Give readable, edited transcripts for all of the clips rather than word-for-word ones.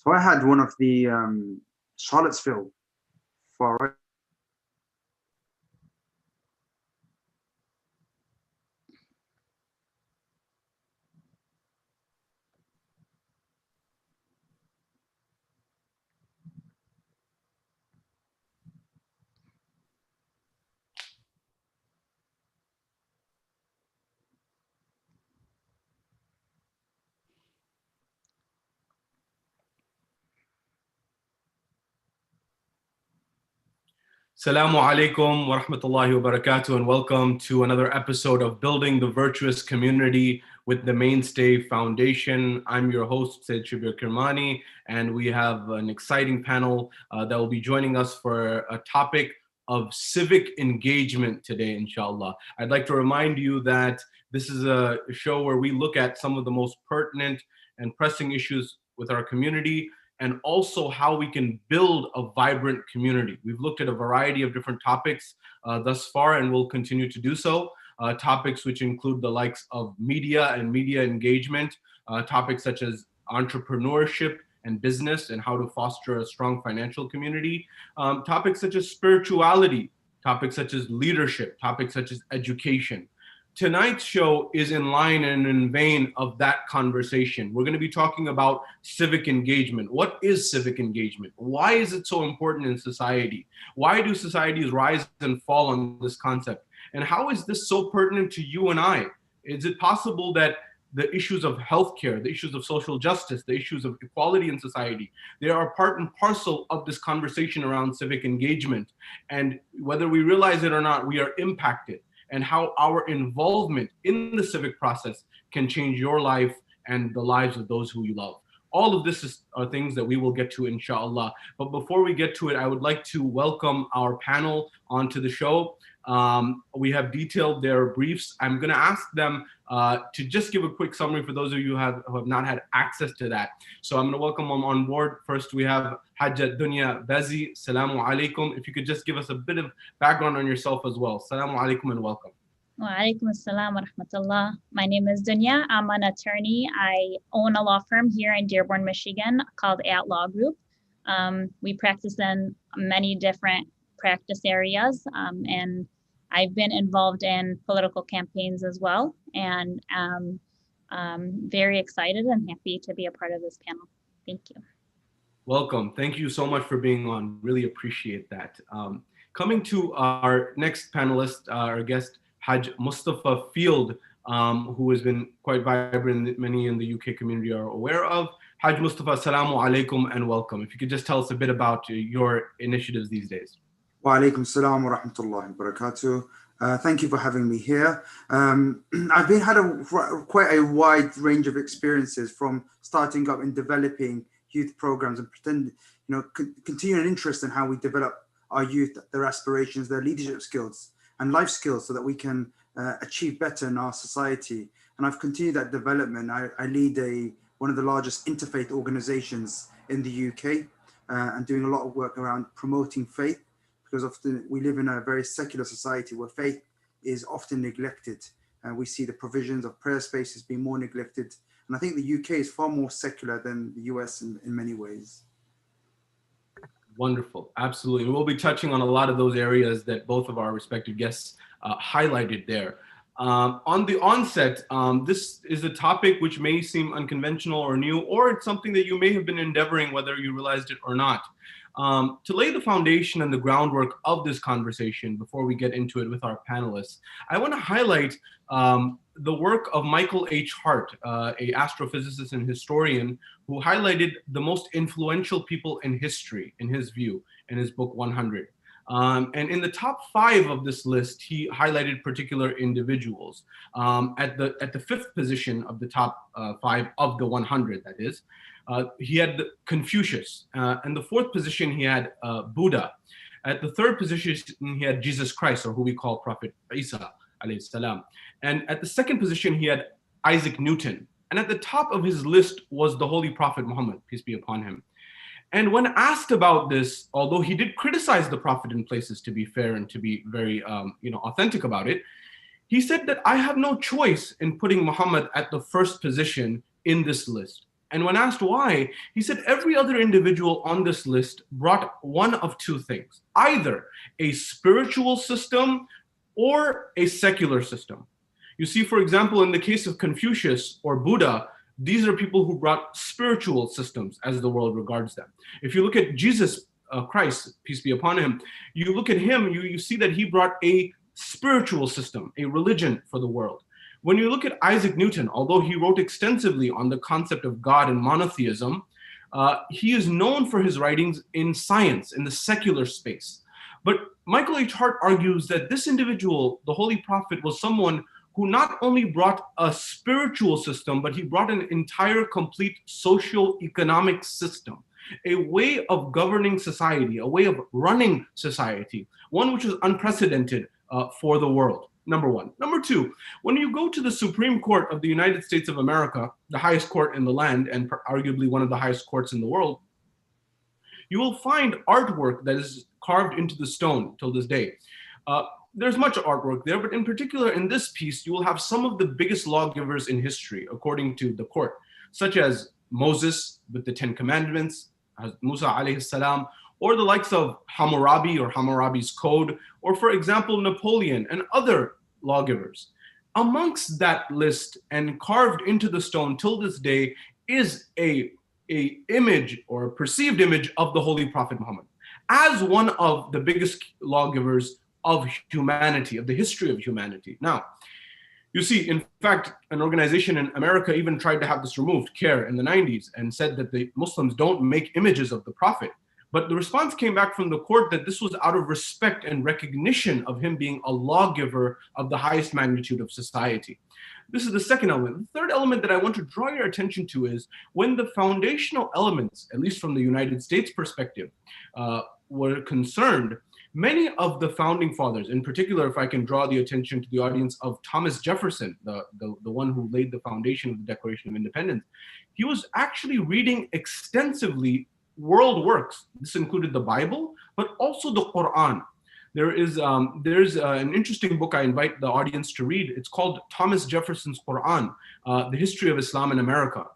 So I had one of the Charlottesville far right. Assalamu alaikum wa rahmatullahi wa barakatuh, and welcome to another episode of Building the Virtuous Community with the Mainstay Foundation. I'm your host, Sayyid Shabeer Kirmani, and we have an exciting panel that will be joining us for a topic of civic engagement today, inshallah. I'd like to remind you that this is a show where we look at some of the most pertinent and pressing issues with our community, and also how we can build a vibrant community. We've looked at a variety of different topics thus far, and we'll continue to do so. Topics which include the likes of media and media engagement, topics such as entrepreneurship and business and how to foster a strong financial community, topics such as spirituality, topics such as leadership, topics such as education. Tonight's show is in line and in vein of that conversation. We're going to be talking about civic engagement. What is civic engagement? Why is it so important in society? Why do societies rise and fall on this concept? And how is this so pertinent to you and I? Is it possible that the issues of healthcare, the issues of social justice, the issues of equality in society, they are part and parcel of this conversation around civic engagement? And whether we realize it or not, we are impacted, and how our involvement in the civic process can change your life and the lives of those who you love. All of this are things that we will get to, inshallah. But before we get to it, I would like to welcome our panel onto the show. We have detailed their briefs. I'm going to ask them to just give a quick summary for those of you who have not had access to that. So I'm going to welcome them on board. First, we have Hajjat Dewnya Bazzi. Assalamu alaikum. If you could just give us a bit of background on yourself as well. Assalamu alaikum and welcome. Wa alaikum assalam wa rahmatullah. My name is Dewnya. I'm an attorney. I own a law firm here in Dearborn, Michigan called At Law Group. We practice in many different practice areas, and I've been involved in political campaigns as well, and very excited and happy to be a part of this panel. Thank you. Welcome. Thank you so much for being on. Really appreciate that. Coming to our next panelist, our guest, Hajj Mustafa Field, who has been quite vibrant, many in the UK community are aware of. Hajj Mustafa, assalamu alaikum and welcome. If you could just tell us a bit about your initiatives these days. Wa alaikum assalam wa rahmatullahi wa barakatuh. Thank you for having me here. I've had quite a wide range of experiences, from starting up and developing youth programs and continue an interest in how we develop our youth, their aspirations, their leadership skills and life skills, so that we can achieve better in our society. And I've continued that development. I lead one of the largest interfaith organizations in the UK, and doing a lot of work around promoting faith, because often we live in a very secular society where faith is often neglected. And we see the provisions of prayer spaces being more neglected. And I think the UK is far more secular than the US in many ways. Wonderful. Absolutely. We'll be touching on a lot of those areas that both of our respective guests highlighted there. On the onset, this is a topic which may seem unconventional or new, or it's something that you may have been endeavoring, whether you realized it or not. To lay the foundation and the groundwork of this conversation before we get into it with our panelists, I want to highlight the work of Michael H. Hart, a astrophysicist and historian, who highlighted the most influential people in history, in his view, in his book 100. And in the top 5 of this list, he highlighted particular individuals. At the 5th position of the top 5 of the 100, that is, he had Confucius. And the 4th position, he had Buddha. At the 3rd position, he had Jesus Christ, or who we call Prophet Isa, alayhi salam. And at the 2nd position, he had Isaac Newton. And at the top of his list was the Holy Prophet Muhammad, peace be upon him. And when asked about this, although he did criticize the Prophet in places, to be fair and to be very authentic about it, he said that I have no choice in putting Muhammad at the 1st position in this list. And when asked why, he said every other individual on this list brought one of two things: either a spiritual system or a secular system. You see, for example, in the case of Confucius or Buddha, these are people who brought spiritual systems as the world regards them. If you look at Jesus Christ, peace be upon him, you look at him, you see that he brought a spiritual system, a religion for the world. When you look at Isaac Newton, although he wrote extensively on the concept of God and monotheism, he is known for his writings in science, in the secular space. But Michael H. Hart argues that this individual, the Holy Prophet, was someone who not only brought a spiritual system, but he brought an entire complete socio-economic system, a way of governing society, a way of running society, one which is unprecedented for the world, number one. Number two, when you go to the Supreme Court of the United States of America, the highest court in the land and arguably one of the highest courts in the world, you will find artwork that is carved into the stone till this day. There's much artwork there, but in particular in this piece, you will have some of the biggest lawgivers in history, according to the court, such as Moses with the 10 Commandments, Musa alayhi salam, or the likes of Hammurabi or Hammurabi's Code, or for example, Napoleon and other lawgivers. Amongst that list and carved into the stone till this day is a image or a perceived image of the Holy Prophet Muhammad as one of the biggest lawgivers of humanity, of the history of humanity. Now, you see, in fact, an organization in America even tried to have this removed, CARE, in the 90s, and said that the Muslims don't make images of the Prophet. But the response came back from the court that this was out of respect and recognition of him being a lawgiver of the highest magnitude of society. This is the second element. The third element that I want to draw your attention to is when the foundational elements, at least from the United States perspective, were concerned, many of the founding fathers, in particular, if I can draw the attention to the audience of Thomas Jefferson, the one who laid the foundation of the Declaration of Independence, he was actually reading extensively world works. This included the Bible, but also the Quran. There's an interesting book I invite the audience to read. It's called Thomas Jefferson's Quran, The History of Islam in America.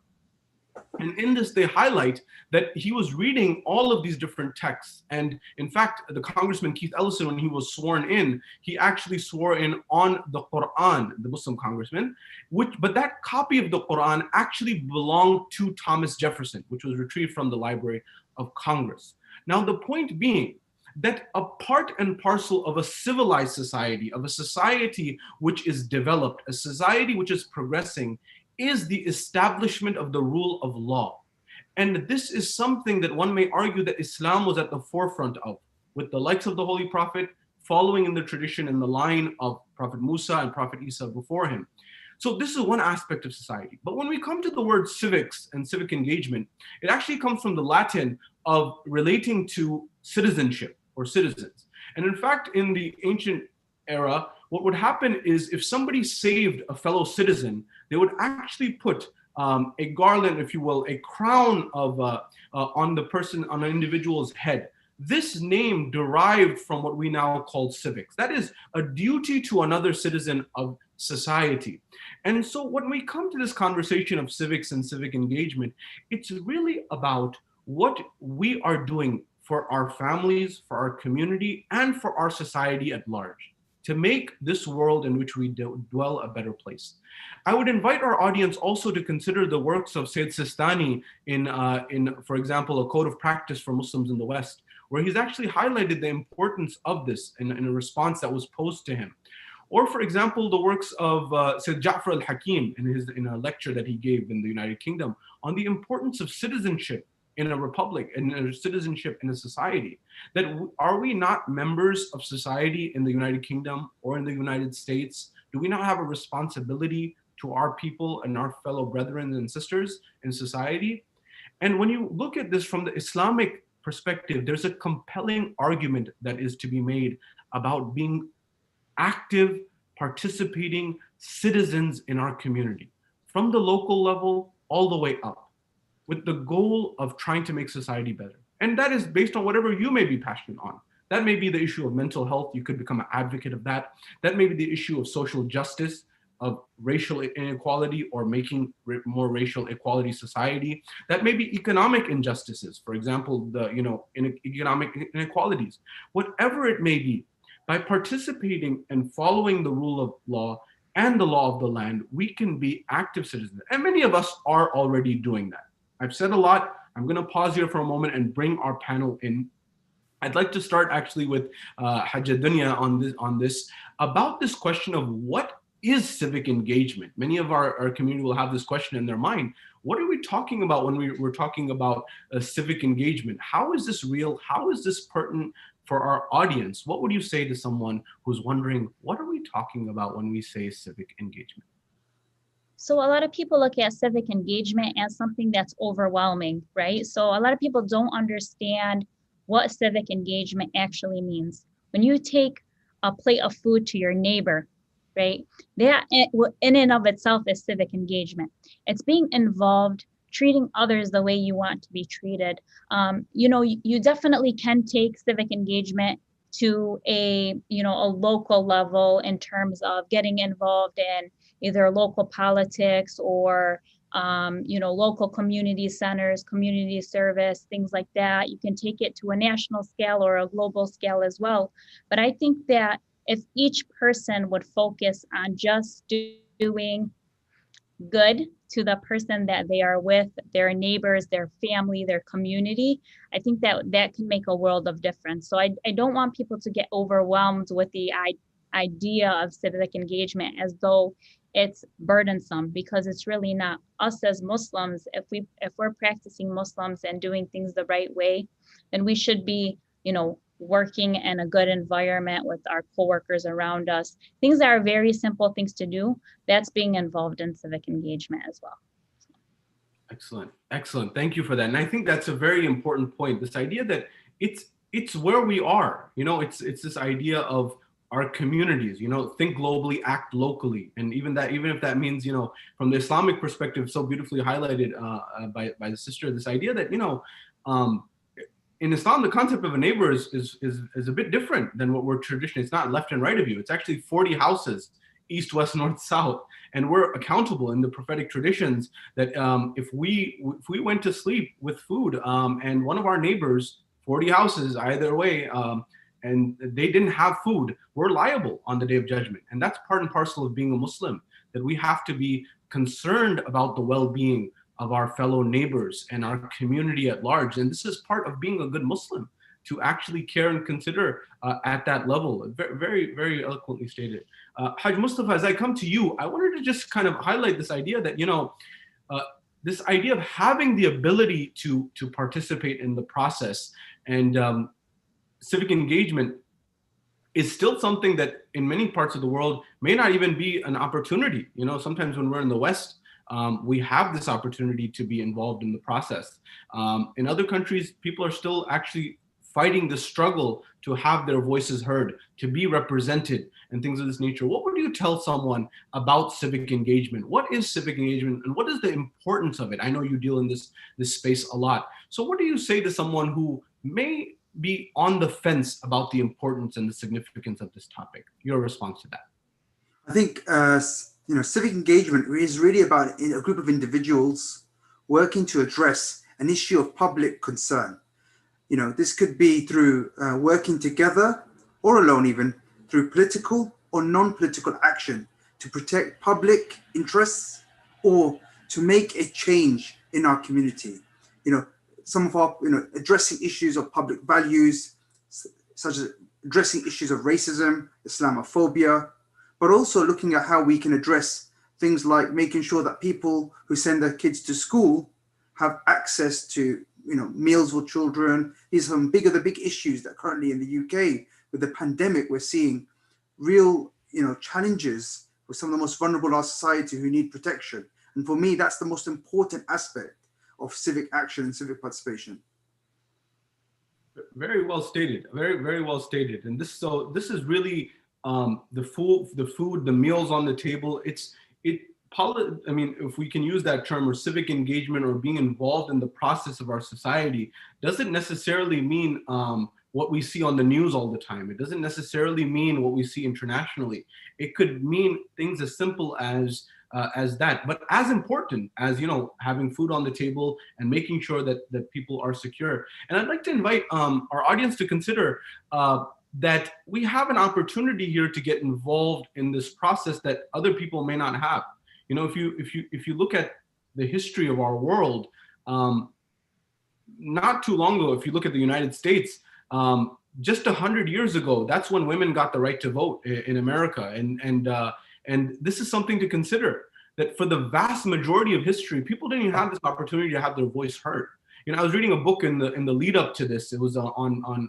And in this, they highlight that he was reading all of these different texts. And in fact, the Congressman Keith Ellison, when he was sworn in, he actually swore in on the Quran, the Muslim congressman, but that copy of the Quran actually belonged to Thomas Jefferson, which was retrieved from the Library of Congress. Now, the point being that a part and parcel of a civilized society, of a society which is developed, a society which is progressing, is the establishment of the rule of law. And this is something that one may argue that Islam was at the forefront of, with the likes of the Holy Prophet following in the tradition in the line of Prophet Musa and Prophet Isa before him. So this is one aspect of society. But when we come to the word civics and civic engagement, it actually comes from the Latin of relating to citizenship or citizens. And in fact, in the ancient era, what would happen is if somebody saved a fellow citizen, they would actually put a garland, if you will, a crown of on the person, on an individual's head. This name derived from what we now call civics. That is a duty to another citizen of society. And so when we come to this conversation of civics and civic engagement, it's really about what we are doing for our families, for our community, and for our society at large, to make this world in which we dwell a better place. I would invite our audience also to consider the works of Sayyid Sistani in, for example, A Code of Practice for Muslims in the West, where he's actually highlighted the importance of this in a response that was posed to him. Or, for example, the works of Sayyid Ja'far al-Hakim in a lecture that he gave in the United Kingdom on the importance of citizenship in a republic, and a citizenship in a society. That are we not members of society in the United Kingdom or in the United States? Do we not have a responsibility to our people and our fellow brethren and sisters in society? And when you look at this from the Islamic perspective, there's a compelling argument that is to be made about being active, participating citizens in our community, from the local level all the way up, with the goal of trying to make society better. And that is based on whatever you may be passionate on. That may be the issue of mental health. You could become an advocate of that. That may be the issue of social justice. of racial inequality or making more racial equality society. That may be economic injustices, for example, economic inequalities, whatever it may be. By participating and following the rule of law and the law of the land, we can be active citizens. And many of us are already doing that. I've said a lot. I'm going to pause here for a moment and bring our panel in. I'd like to start actually with Hajja Dewnya on this about this question of what is civic engagement. Many of our community will have this question in their mind. What are we talking about when we're talking about civic engagement? How is this real? How is this pertinent for our audience? What would you say to someone who's wondering, what are we talking about when we say civic engagement? So a lot of people look at civic engagement as something that's overwhelming, right? So a lot of people don't understand what civic engagement actually means. When you take a plate of food to your neighbor, right? That in and of itself is civic engagement. It's being involved, treating others the way you want to be treated. You definitely can take civic engagement to a local level in terms of getting involved in either local politics or local community centers, community service, things like that. You can take it to a national scale or a global scale as well. But I think that if each person would focus on just doing good to the person that they are with, their neighbors, their family, their community, I think that can make a world of difference. So I don't want people to get overwhelmed with the idea of civic engagement as though it's burdensome, because it's really not. Us as Muslims, if we're practicing Muslims and doing things the right way, then we should be, working in a good environment with our coworkers around us. Things that are very simple things to do, that's being involved in civic engagement as well. Excellent. Thank you for that. And I think that's a very important point. This idea that it's where we are. It's this idea of our communities. Think globally, act locally, and even if that means, from the Islamic perspective, so beautifully highlighted by the sister, this idea that in Islam, the concept of a neighbor is a bit different than what we're traditionally. It's not left and right of you. It's actually 40 houses, east, west, north, south, and we're accountable in the prophetic traditions that if we went to sleep with food and one of our neighbors, 40 houses either way, and they didn't have food, we're liable on the Day of Judgment. And that's part and parcel of being a Muslim, that we have to be concerned about the well-being of our fellow neighbors and our community at large. And this is part of being a good Muslim, to actually care and consider at that level. Very, very eloquently stated. Hajj Mustafa, as I come to you, I wanted to just kind of highlight this idea that, this idea of having the ability to participate in the process and civic engagement is still something that in many parts of the world may not even be an opportunity. Sometimes when we're in the West, we have this opportunity to be involved in the process. In other countries, people are still actually fighting the struggle to have their voices heard, to be represented, and things of this nature. What would you tell someone about civic engagement? What is civic engagement, and what is the importance of it? I know you deal in this space a lot. So what do you say to someone who may be on the fence about the importance and the significance of this topic? Your response to that? I think civic engagement is really about a group of individuals working to address an issue of public concern. This could be through working together or alone, even through political or non-political action to protect public interests or to make a change in our community. Some of our, addressing issues of public values, such as addressing issues of racism, Islamophobia, but also looking at how we can address things like making sure that people who send their kids to school have access to, meals for children. These are some the big issues that currently in the UK with the pandemic, we're seeing real, challenges with some of the most vulnerable in our society who need protection. And for me, that's the most important aspect of civic action and civic participation. Very well stated. Very, very well stated. And this is really the food, the meals on the table. If we can use that term, or civic engagement, or being involved in the process of our society, doesn't necessarily mean what we see on the news all the time. It doesn't necessarily mean what we see internationally. It could mean things as simple as that, but as important as, you know, having food on the table and making sure that people are secure. And I'd like to invite our audience to consider that we have an opportunity here to get involved in this process that other people may not have. You know, if you look at the history of our world, not too long ago, if you look at the United States, just 100 years ago, that's when women got the right to vote in America. And this is something to consider, that for the vast majority of history, people didn't even have this opportunity to have their voice heard. You know, I was reading a book in the lead up to this. It was on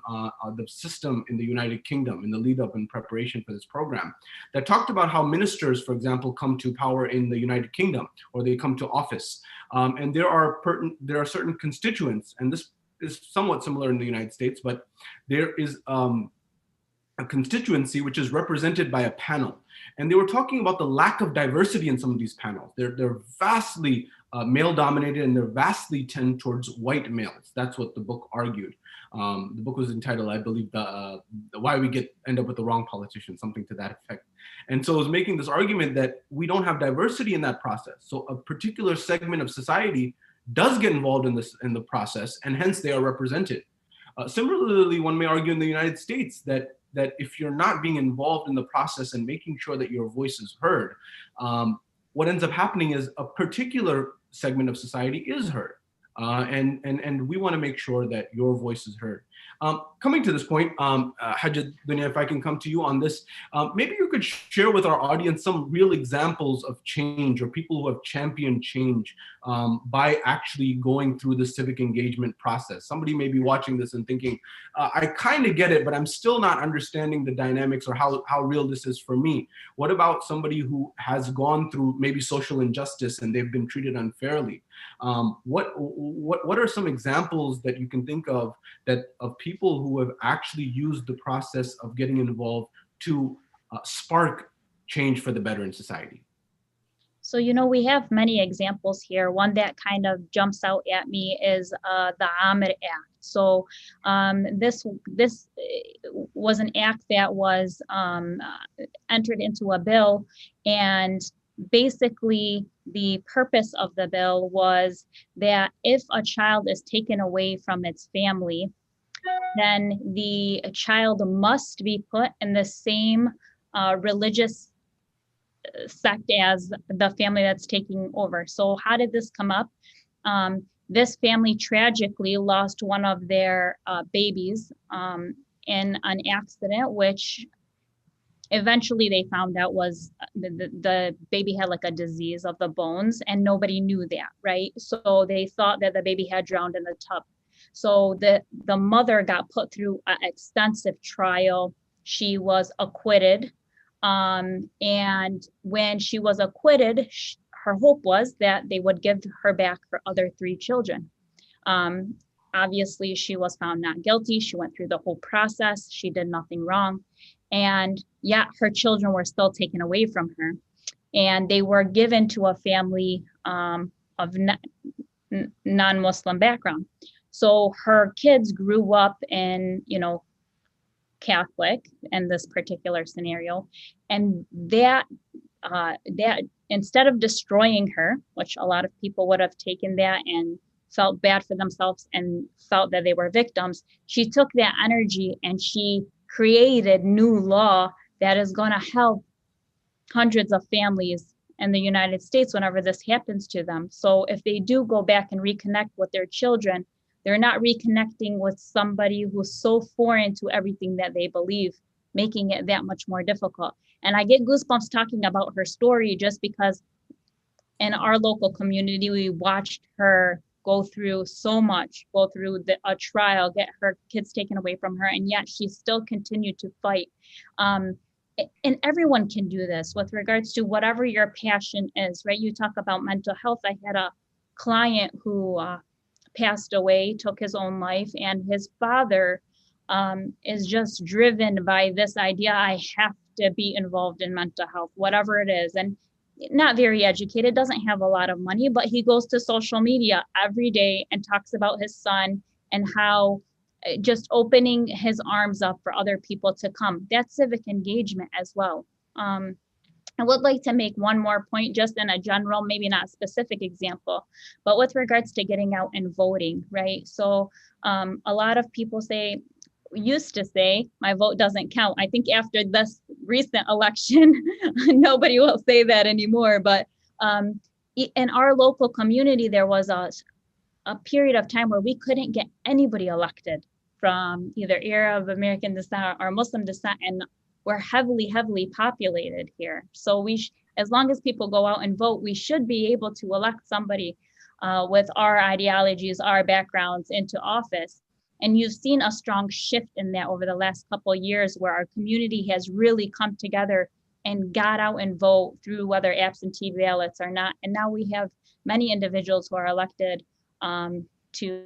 the system in the United Kingdom, in the lead up in preparation for this program, that talked about how ministers, for example, come to power in the United Kingdom, or they come to office. And there are certain constituents, and this is somewhat similar in the United States, but there is a constituency which is represented by a panel. And they were talking about the lack of diversity in some of these panels. They're vastly male dominated, and they're vastly tend towards white males. That's what the book argued. The book was entitled, I believe, Why We End Up with the Wrong Politician, something to that effect. And so it was making this argument that we don't have diversity in that process. So a particular segment of society does get involved in the process, and hence they are represented. Similarly, one may argue in the United States that if you're not being involved in the process and making sure that your voice is heard, what ends up happening is a particular segment of society is heard. And we want to make sure that your voice is heard. Coming to this point, Hajj, Dewnya, if I can come to you on this, maybe you could share with our audience some real examples of change, or people who have championed change by actually going through the civic engagement process. Somebody may be watching this and thinking, I kind of get it, but I'm still not understanding the dynamics or how real this is for me. What about somebody who has gone through maybe social injustice and they've been treated unfairly? What are some examples that you can think of of people who have actually used the process of getting involved to spark change for the better in society? So, you know, we have many examples here. One that kind of jumps out at me is the Amir Act. So this was an act that was entered into a bill, and basically the purpose of the bill was that if a child is taken away from its family, then the child must be put in the same religious sect as the family that's taking over. So how did this come up? This family tragically lost one of their babies in an accident, which eventually they found out was the baby had like a disease of the bones, and nobody knew that, right? So they thought that the baby had drowned in the tub. So the mother got put through an extensive trial. She was acquitted. And when she was acquitted, her hope was that they would give her back her other 3 children. Obviously, she was found not guilty. She went through the whole process. She did nothing wrong. And yet her children were still taken away from her. And they were given to a family of non-Muslim background. So her kids grew up in, Catholic in this particular scenario. And that instead of destroying her, which a lot of people would have taken that and felt bad for themselves and felt that they were victims, she took that energy and she created new law that is going to help hundreds of families in the United States whenever this happens to them. So if they do go back and reconnect with their children, they're not reconnecting with somebody who's so foreign to everything that they believe, making it that much more difficult. And I get goosebumps talking about her story just because in our local community, we watched her go through so much, go through a trial, get her kids taken away from her, and yet she still continued to fight. And everyone can do this with regards to whatever your passion is, right? You talk about mental health. I had a client who passed away, took his own life, and his father is just driven by this idea, I have to be involved in mental health, whatever it is. And not very educated, doesn't have a lot of money, but he goes to social media every day and talks about his son and how just opening his arms up for other people to come. That's civic engagement as well. I would like to make one more point, just in a general, maybe not specific example, but with regards to getting out and voting, right? So a lot of people used to say, my vote doesn't count. I think after this recent election, nobody will say that anymore. But in our local community, there was a period of time where we couldn't get anybody elected from either Arab, American descent, or Muslim descent, and we're heavily populated here. So as long as people go out and vote, we should be able to elect somebody with our ideologies, our backgrounds into office. And you've seen a strong shift in that over the last couple of years, where our community has really come together and got out and vote through whether absentee ballots or not. And now we have many individuals who are elected to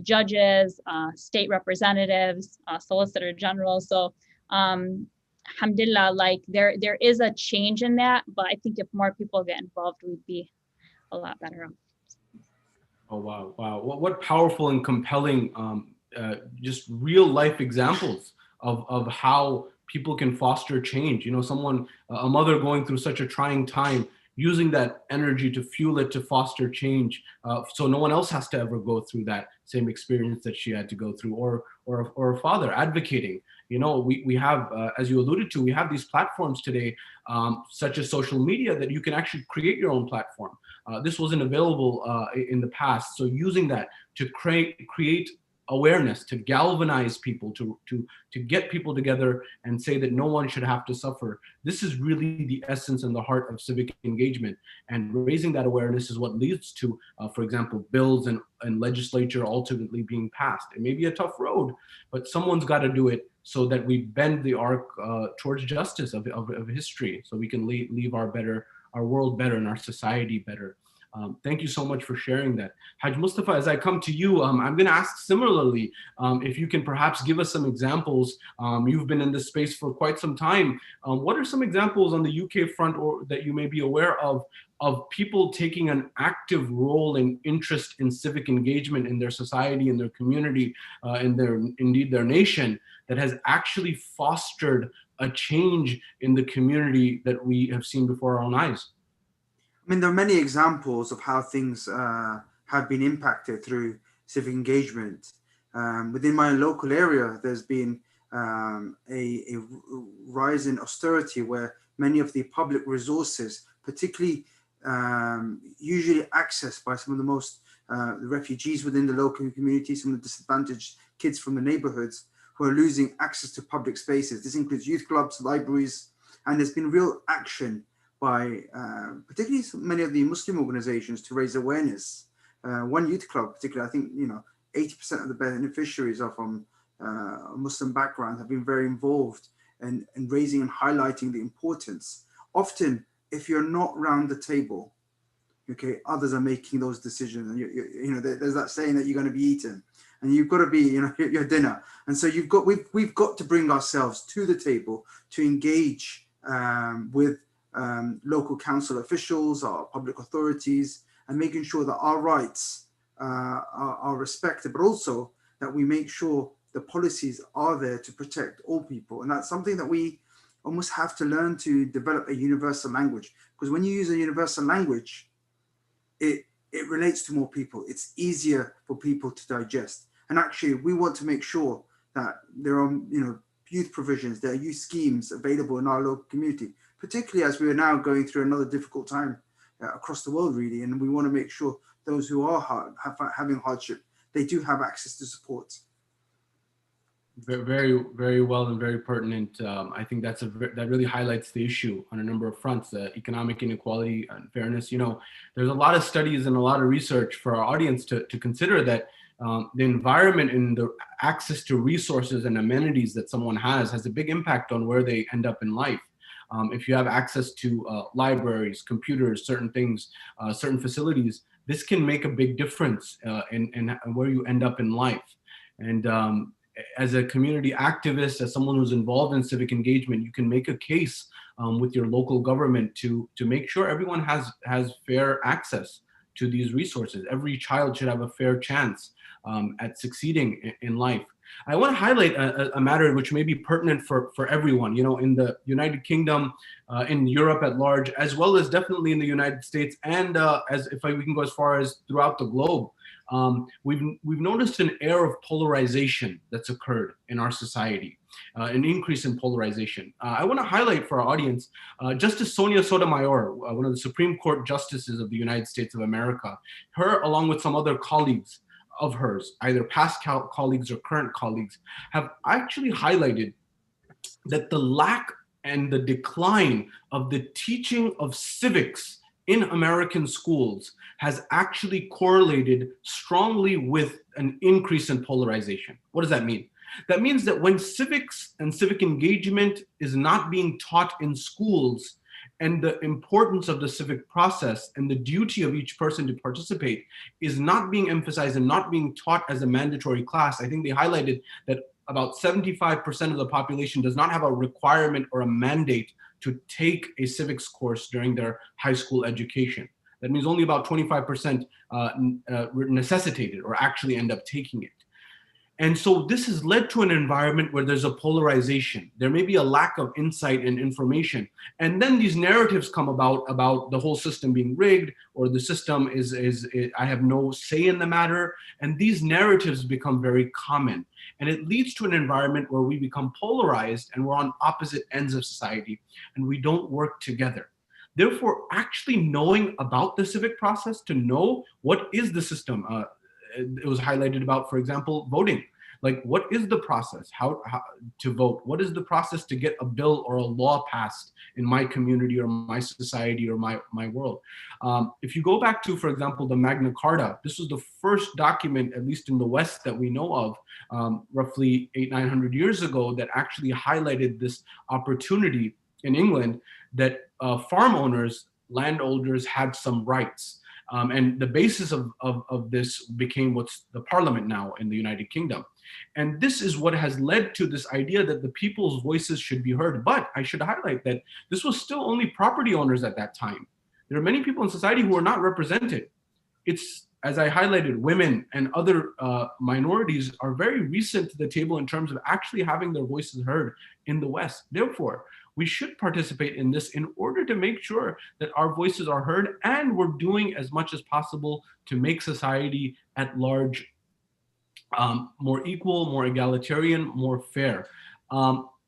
judges, state representatives, solicitor general. So alhamdulillah, like there is a change in that, but I think if more people get involved, we'd be a lot better off. Oh, wow. What powerful and compelling, just real life examples of how people can foster change. You know, a mother going through such a trying time, using that energy to fuel it, to foster change, so no one else has to ever go through that same experience that she had to go through, or a father advocating. You know, we have, as you alluded to, we have these platforms today, such as social media, that you can actually create your own platform. This wasn't available in the past. So using that to create awareness, to galvanize people, to get people together and say that no one should have to suffer. This is really the essence and the heart of civic engagement. And raising that awareness is what leads to, for example, bills and legislature ultimately being passed. It may be a tough road, but someone's got to do it so that we bend the arc towards justice of history, so we can leave our world better and our society better. Thank you so much for sharing that. Haj Mustafa, as I come to you, I'm going to ask similarly, if you can perhaps give us some examples. You've been in this space for quite some time. What are some examples on the UK front, or that you may be aware of people taking an active role and interest in civic engagement in their society, in their community, indeed their nation, that has actually fostered a change in the community that we have seen before our own eyes? I mean, there are many examples of how things have been impacted through civic engagement. Within my local area, there's been a rise in austerity, where many of the public resources, particularly usually accessed by some of the most refugees within the local community, some of the disadvantaged kids from the neighborhoods, who are losing access to public spaces. This includes youth clubs, libraries, and there's been real action by particularly many of the Muslim organizations to raise awareness. One youth club, particularly, I think 80% of the beneficiaries are from a Muslim background, have been very involved in raising and highlighting the importance. Often, if you're not round the table, okay, others are making those decisions, and there's that saying that you're going to be eaten, and you've got to be your dinner. And so we've got to bring ourselves to the table to engage with local council officials, our public authorities, and making sure that our rights are respected, but also that we make sure the policies are there to protect all people. And that's something that we almost have to learn to develop a universal language, because when you use a universal language, it relates to more people. It's easier for people to digest. And actually, we want to make sure that there are youth provisions, there are youth schemes available in our local community, particularly as we are now going through another difficult time across the world, really. And we want to make sure those who are having hardship, they do have access to support. Very, very well and very pertinent. I think that really highlights the issue on a number of fronts: economic inequality and fairness. There's a lot of studies and a lot of research for our audience to consider that the environment and the access to resources and amenities that someone has a big impact on where they end up in life. If you have access to libraries, computers, certain things, certain facilities, this can make a big difference in where you end up in life. And as a community activist, as someone who's involved in civic engagement, you can make a case with your local government to make sure everyone has fair access to these resources. Every child should have a fair chance at succeeding in life. I want to highlight a matter which may be pertinent for everyone, in the United Kingdom, in Europe at large, as well as definitely in the United States, and we can go as far as throughout the globe. We've noticed an air of polarization that's occurred in our society, an increase in polarization. I want to highlight for our audience, Justice Sonia Sotomayor, one of the Supreme Court justices of the United States of America, her, along with some other colleagues of hers, either past colleagues or current colleagues, have actually highlighted that the lack and the decline of the teaching of civics in American schools has actually correlated strongly with an increase in polarization. What does that mean? That means that when civics and civic engagement is not being taught in schools, and the importance of the civic process and the duty of each person to participate is not being emphasized and not being taught as a mandatory class. I think they highlighted that about 75% of the population does not have a requirement or a mandate to take a civics course during their high school education. That means only about 25% necessitated or actually end up taking it. And so this has led to an environment where there's a polarization. There may be a lack of insight and information. And then these narratives come about the whole system being rigged, or the system is I have no say in the matter. And these narratives become very common. And it leads to an environment where we become polarized and we're on opposite ends of society and we don't work together. Therefore, actually knowing about the civic process, to know what is the system, it was highlighted about, for example, voting. Like, what is the process? How to vote? What is the process to get a bill or a law passed in my community or my society or my world? If you go back to, for example, the Magna Carta, this was the first document, at least in the West, that we know of, roughly 800-900 years ago, that actually highlighted this opportunity in England that farm owners, landowners had some rights. And the basis of this became what's the parliament now in the United Kingdom. And this is what has led to this idea that the people's voices should be heard. But I should highlight that this was still only property owners at that time. There are many people in society who are not represented. It's, as I highlighted, women and other minorities are very recent to the table in terms of actually having their voices heard in the West. Therefore, we should participate in this in order to make sure that our voices are heard, and we're doing as much as possible to make society at large more equal, more egalitarian, more fair.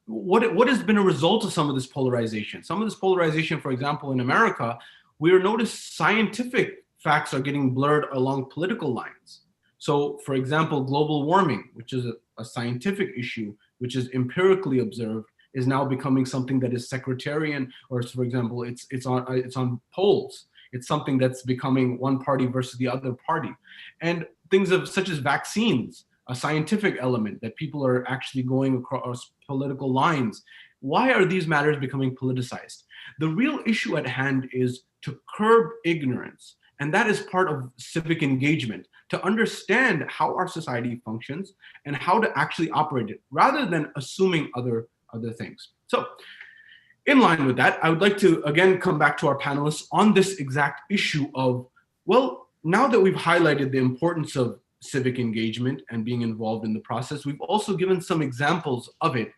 What has been a result of some of this polarization? Some of this polarization, for example, in America, we noticed scientific facts are getting blurred along political lines. So, for example, global warming, which is a scientific issue, which is empirically observed, is now becoming something that is sectarian, or, for example, it's on polls. It's something that's becoming one party versus the other party. And things such as vaccines, a scientific element that people are actually going across political lines. Why are these matters becoming politicized? The real issue at hand is to curb ignorance. And that is part of civic engagement, to understand how our society functions and how to actually operate it, rather than assuming other things. So, in line with that, I would like to again come back to our panelists on this exact issue of, well, now that we've highlighted the importance of civic engagement and being involved in the process, we've also given some examples of it.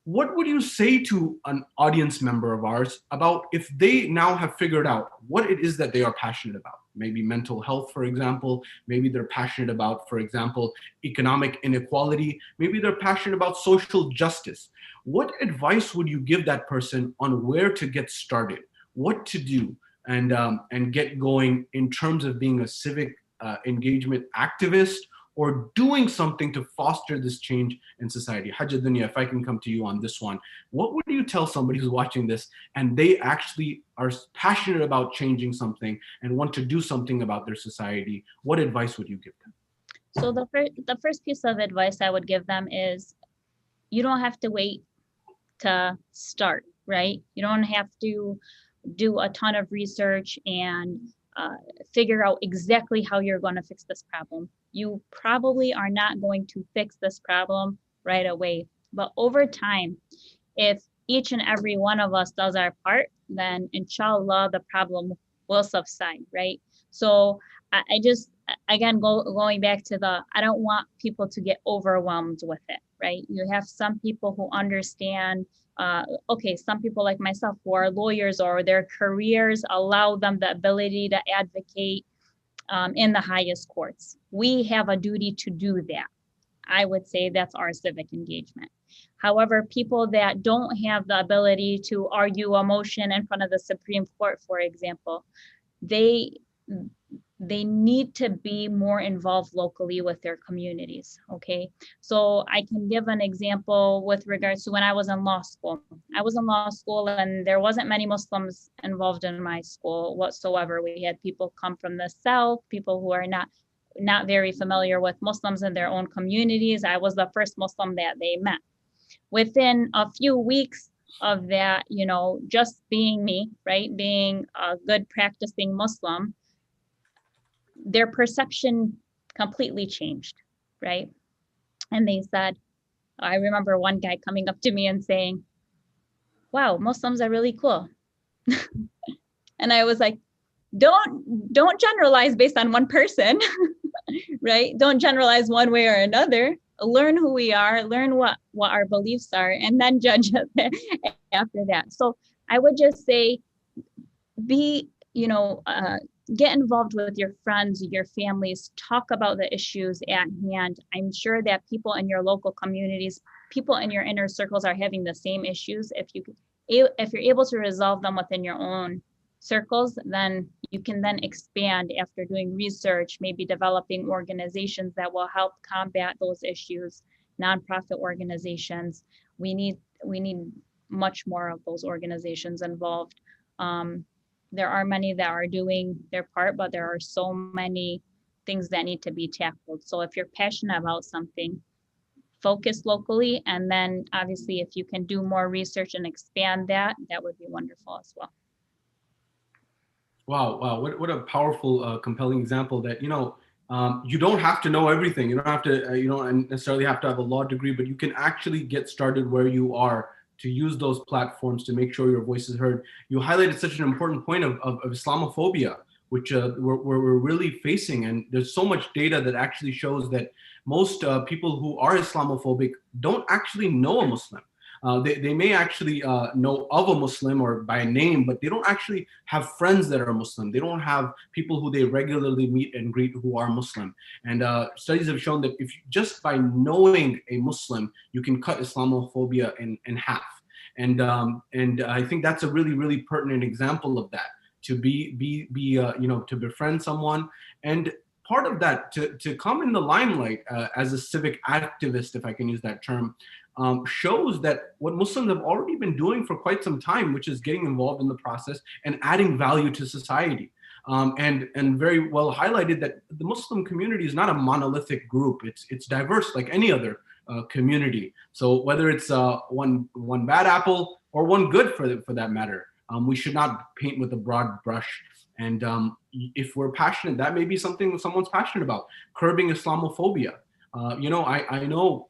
What would you say to an audience member of ours about if they now have figured out what it is that they are passionate about? Maybe mental health, for example. Maybe they're passionate about, for example, economic inequality. Maybe they're passionate about social justice. What advice would you give that person on where to get started, what to do, and get going in terms of being a civic engagement activist, or doing something to foster this change in society? Hajj Dewnya, if I can come to you on this one, what would you tell somebody who's watching this and they actually are passionate about changing something and want to do something about their society? What advice would you give them? So the first piece of advice I would give them is, you don't have to wait to start, right? You don't have to do a ton of research and figure out exactly how you're going to fix this problem. You probably are not going to fix this problem right away, but over time, if each and every one of us does our part, then inshallah, the problem will subside, right? So I just, again, going back to I don't want people to get overwhelmed with it, right? You have some people who understand, okay, some people like myself who are lawyers or their careers allow them the ability to advocate in the highest courts. We have a duty to do that. I would say that's our civic engagement. However, people that don't have the ability to argue a motion in front of the Supreme Court, for example, they need to be more involved locally with their communities, okay? So I can give an example with regards to when I was in law school. I was in law school and there wasn't many Muslims involved in my school whatsoever. We had people come from the South, people who are not very familiar with Muslims in their own communities. I was the first Muslim that they met. Within a few weeks of that, you know, just being me, right, being a good practicing Muslim, their perception completely changed, right? And they said, I remember one guy coming up to me and saying, wow, Muslims are really cool. And I was like, don't generalize based on one person, right? Don't generalize one way or another. Learn who we are, learn what our beliefs are, and then judge after that. So I would just say, be, you know, get involved with your friends, your families, talk about the issues at hand. I'm sure that people in your local communities, people in your inner circles are having the same issues. If you're able to resolve them within your own circles, then you can then expand after doing research, maybe developing organizations that will help combat those issues, nonprofit organizations. We need much more of those organizations involved. There are many that are doing their part, but there are so many things that need to be tackled. So if you're passionate about something, focus locally, and then obviously if you can do more research and expand that, that would be wonderful as well. Wow, what a powerful, compelling example that, you know, you don't have to know everything. You don't have to, you don't necessarily have to have a law degree, but you can actually get started where you are, to use those platforms to make sure your voice is heard. You highlighted such an important point of Islamophobia, which we're really facing. And there's so much data that actually shows that most people who are Islamophobic don't actually know a Muslim. They may actually know of a Muslim or by name, but they don't actually have friends that are Muslim. They don't have people who they regularly meet and greet who are Muslim. And studies have shown that if just by knowing a Muslim, you can cut Islamophobia in half. And I think that's a really, really pertinent example of that. To be you know, to befriend someone, and part of that to come in the limelight as a civic activist, if I can use that term. Shows that what Muslims have already been doing for quite some time, which is getting involved in the process and adding value to society. And very well highlighted that the Muslim community is not a monolithic group. It's diverse like any other community. So whether it's one bad apple or one good for that matter, we should not paint with a broad brush. And if we're passionate, that may be something someone's passionate about, curbing Islamophobia. You know, I know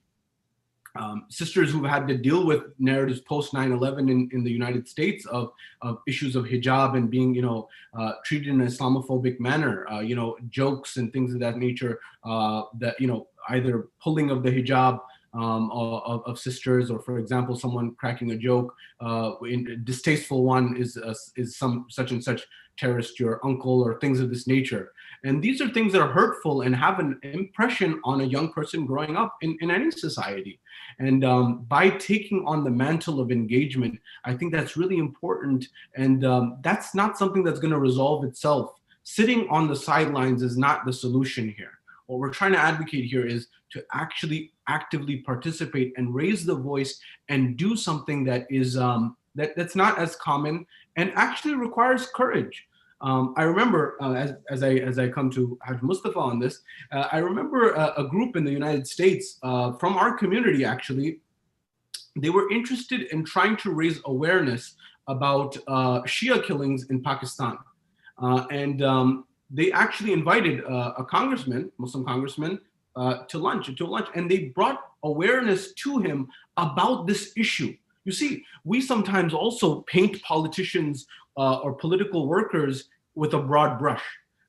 sisters who've had to deal with narratives post 9/11 in the United States of issues of hijab and being, you know, treated in an Islamophobic manner, you know, jokes and things of that nature, that, you know, either pulling of the hijab of sisters, or for example, someone cracking a joke, a distasteful one is some such and such terrorist, your uncle, or things of this nature. And these are things that are hurtful and have an impression on a young person growing up in any society. And by taking on the mantle of engagement, I think that's really important. And that's not something that's going to resolve itself. Sitting on the sidelines is not the solution here. What we're trying to advocate here is to actually actively participate and raise the voice and do something that is that's not as common and actually requires courage. I remember, as I come to Hajj Mustafa on this, I remember a group in the United States from our community, actually. They were interested in trying to raise awareness about Shia killings in Pakistan. And they actually invited a congressman, Muslim congressman, to lunch, and they brought awareness to him about this issue. You see, we sometimes also paint politicians or political workers with a broad brush.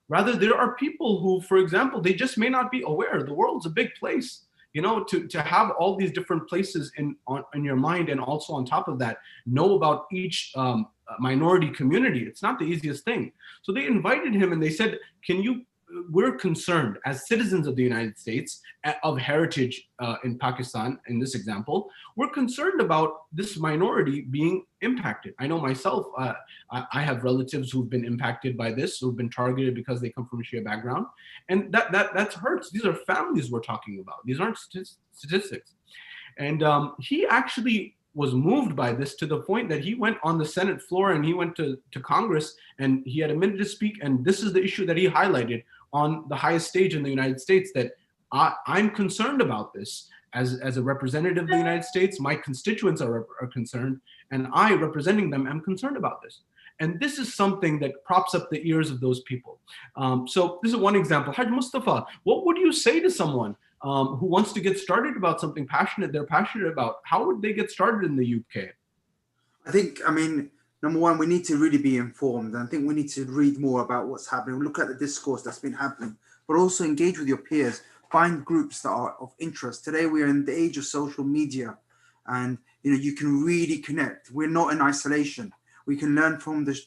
Rather, there are people who, for example, they just may not be aware. The world's a big place. You know, to have all these different places in your mind, and also on top of that, know about each minority community. It's not the easiest thing. So they invited him and they said, can you, we're concerned as citizens of the United States of heritage in Pakistan, in this example, we're concerned about this minority being impacted. I know myself, I have relatives who've been impacted by this, who've been targeted because they come from a Shia background. And that hurts. These are families we're talking about. These aren't statistics. And he actually was moved by this to the point that he went on the Senate floor and he went to Congress and he had a minute to speak. And this is the issue that he highlighted on the highest stage in the United States, that I'm concerned about this as a representative of the United States. My constituents are concerned, and I, representing them, am concerned about this. And this is something that props up the ears of those people. So this is one example. Haj Mustafa, what would you say to someone who wants to get started about something they're passionate about? How would they get started in the UK? I think, I mean, number one, we need to really be informed. And I think we need to read more about what's happening, look at the discourse that's been happening, but also engage with your peers, find groups that are of interest. Today, we are in the age of social media, and you can really connect. We're not in isolation. We can learn from the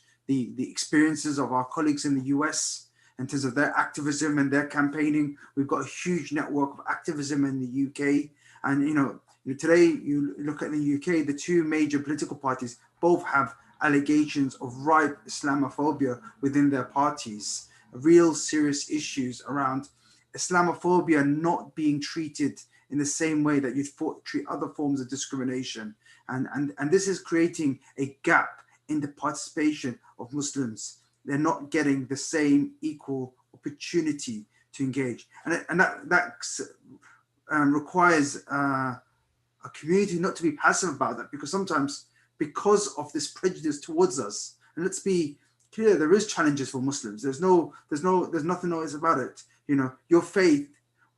experiences of our colleagues in the US in terms of their activism and their campaigning. We've got a huge network of activism in the UK. And, today, you look at the UK, the two major political parties both have allegations of ripe Islamophobia within their parties, real serious issues around Islamophobia not being treated in the same way that you'd treat other forms of discrimination. And this is creating a gap in the participation of Muslims. They're not getting the same equal opportunity to engage. And that requires a community not to be passive about that, because sometimes, because of this prejudice towards us, and let's be clear, there is challenges for Muslims. There's nothing noise about it. Your faith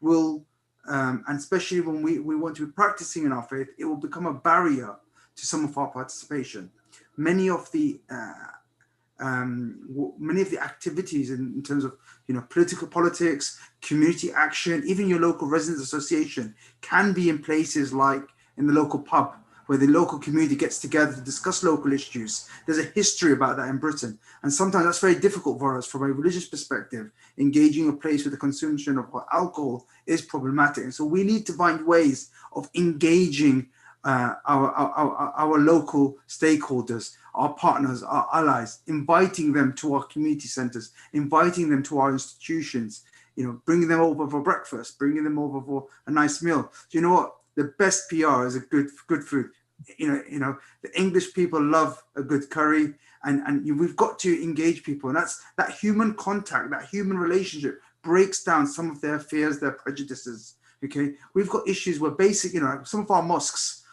will, and especially when we want to be practicing in our faith, it will become a barrier to some of our participation. Many of the activities in terms of politics, community action, even your local residents association can be in places like in the local pub, where the local community gets together to discuss local issues. There's a history about that in Britain, and sometimes that's very difficult for us from a religious perspective. Engaging a place with the consumption of alcohol is problematic, and so we need to find ways of engaging our local stakeholders, our partners, our allies, inviting them to our community centers, inviting them to our institutions, bringing them over for breakfast, bringing them over for a nice meal. Do you know what? The best PR is a good food. The English people love a good curry, and we've got to engage people, and that's that human contact, that human relationship breaks down some of their fears, their prejudices. Okay, we've got issues where some of our mosques,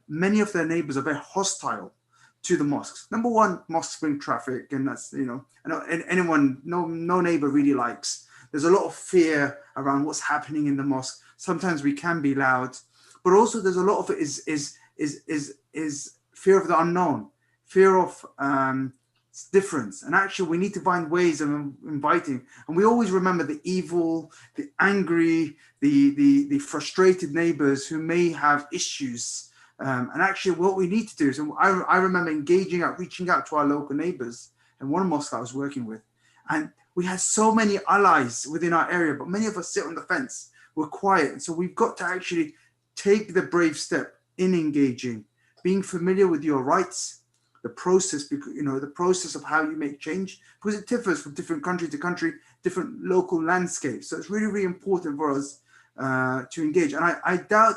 many of their neighbors are very hostile to the mosques. Number one, mosques bring traffic, and that's no neighbor really likes. There's a lot of fear around what's happening in the mosque. Sometimes we can be loud, but also there's a lot of it is fear of the unknown, fear of difference. And actually, we need to find ways of inviting. And we always remember the evil, the angry, the frustrated neighbors who may have issues. And actually, what we need to do is, I remember reaching out to our local neighbors in one mosque I was working with, and we had so many allies within our area, but many of us sit on the fence. We're quiet. And so we've got to actually take the brave step in engaging, being familiar with your rights, the process, the process of how you make change, because it differs from different country to country, different local landscapes. So it's really, really important for us to engage. And I doubt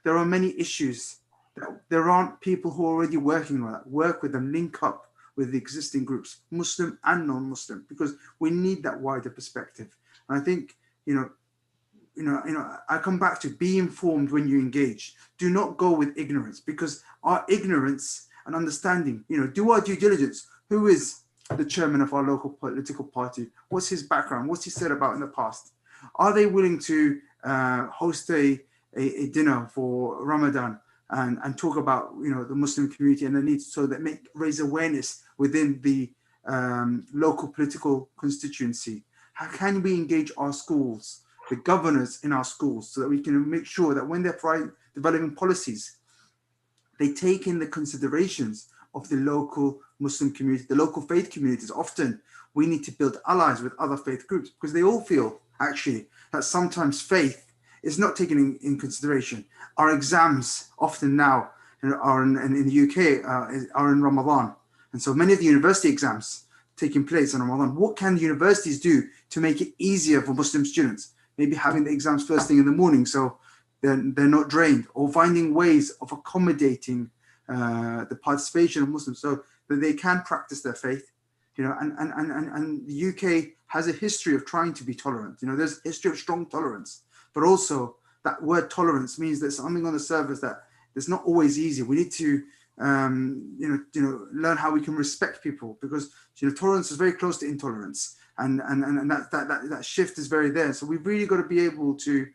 there are many issues that there aren't people who are already working on that. Work with them, link up with the existing groups, Muslim and non-Muslim, because we need that wider perspective. And I think, I come back to be informed when you engage. Do not go with ignorance, because our ignorance and understanding, do our due diligence. Who is the chairman of our local political party? What's his background? What's he said about in the past? Are they willing to host a dinner for Ramadan and talk about the Muslim community and the needs, so that raise awareness within the local political constituency? How can we engage our schools, the governors in our schools, so that we can make sure that when they're developing policies, they take in the considerations of the local Muslim community, the local faith communities. Often we need to build allies with other faith groups because they all feel actually that sometimes faith is not taken in consideration. Our exams often now are in the UK are in Ramadan. And so many of the university exams taking place in Ramadan. What can universities do to make it easier for Muslim students? Maybe having the exams first thing in the morning so they're not drained, or finding ways of accommodating the participation of Muslims so that they can practice their faith. And the UK has a history of trying to be tolerant. There's a history of strong tolerance, but also that word tolerance means there's something on the surface that it's not always easy. We need to learn how we can respect people, because tolerance is very close to intolerance, and that shift is very there. So we've really got to be able to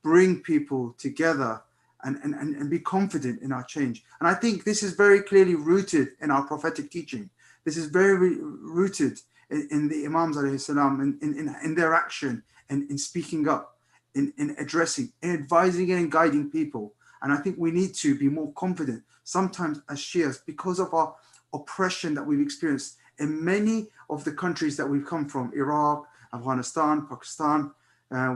bring people together and be confident in our change. And I think this is very clearly rooted in our prophetic teaching. This is very rooted in the Imams alayhi salam, in their action, and in speaking up, in addressing, in advising and guiding people. And I think we need to be more confident sometimes as Shias, because of our oppression that we've experienced in many of the countries that we've come from, Iraq, Afghanistan, Pakistan.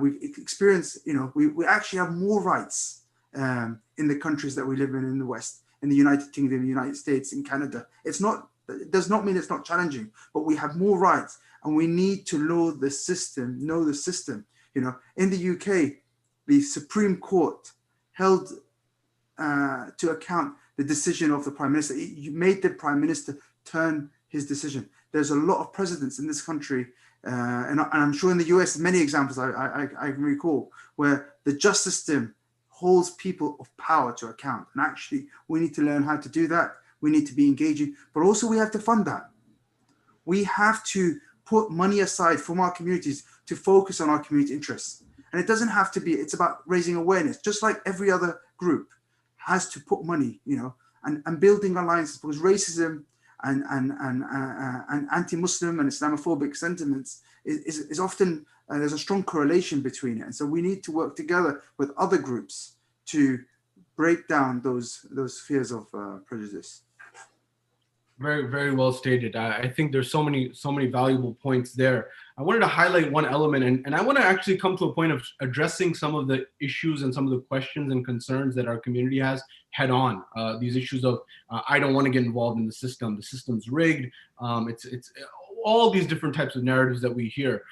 We've experienced, we actually have more rights in the countries that we live in the West, in the United Kingdom, the United States, in Canada. It does not mean it's not challenging, but we have more rights, and we need to know the system. In the UK, the Supreme Court held to account the decision of the Prime Minister. You made the Prime Minister turn his decision. There's a lot of presidents in this country, and I'm sure in the US, many examples I can recall, where the justice system holds people of power to account. And actually, we need to learn how to do that. We need to be engaging, but also we have to fund that. We have to put money aside from our communities to focus on our community interests. And it doesn't have to be, it's about raising awareness, just like every other group has to put money, and building alliances, because racism and anti-Muslim and Islamophobic sentiments is often, there's a strong correlation between it. And so we need to work together with other groups to break down those fears of prejudice. Very, very well stated. I think there's so many valuable points there. I wanted to highlight one element, and I want to actually come to a point of addressing some of the issues and some of the questions and concerns that our community has head on. These issues of, I don't want to get involved in the system. The system's rigged. It's all these different types of narratives that we hear.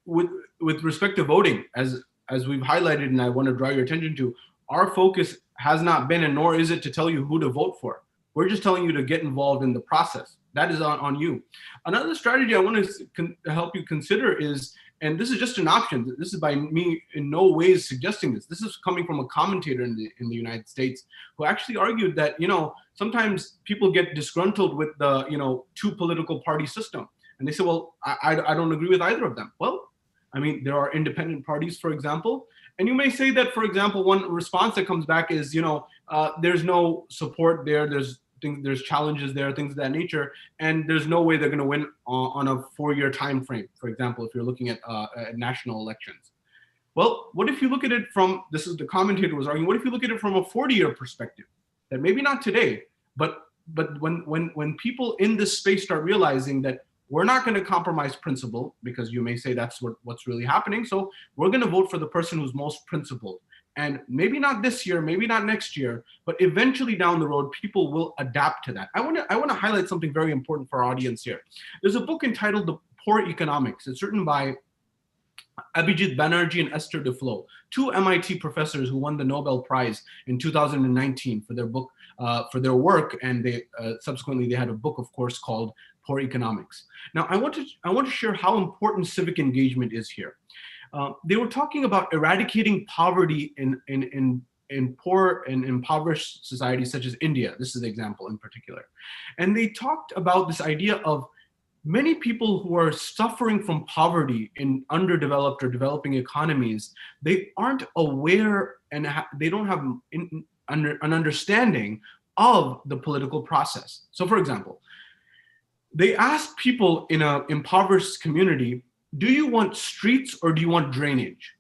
With respect to voting, as we've highlighted, and I want to draw your attention to, our focus has not been, and nor is it to tell you who to vote for. We're just telling you to get involved in the process. That is on you. Another strategy I want to help you consider is, and this is just an option, this is by me in no ways suggesting this. This is coming from a commentator in the United States who actually argued that, sometimes people get disgruntled with the, two political party system. And they say, well, I don't agree with either of them. Well, there are independent parties, for example. And you may say that, for example, one response that comes back is, there's no support there. There's challenges there, things of that nature, and there's no way they're going to win on a 4-year time frame. For example, if you're looking at national elections. Well, what if you look at it from, this is the commentator was arguing, what if you look at it from a 40-year perspective? That maybe not today, but when people in this space start realizing that we're not going to compromise principle, because you may say that's what's really happening. So we're going to vote for the person who's most principled. And maybe not this year, maybe not next year, but eventually down the road, people will adapt to that. I want to highlight something very important for our audience here. There's a book entitled The Poor Economics. It's written by Abhijit Banerjee and Esther Duflo, two MIT professors who won the Nobel Prize in 2019 for their book, for their work, and they subsequently they had a book, of course, called Poor Economics. Now, I want to share how important civic engagement is here. They were talking about eradicating poverty in poor and impoverished societies such as India. This is the example in particular. And they talked about this idea of many people who are suffering from poverty in underdeveloped or developing economies. They aren't aware and they don't have an understanding of the political process. So for example, They asked people in an impoverished community, do you want streets or do you want drainage?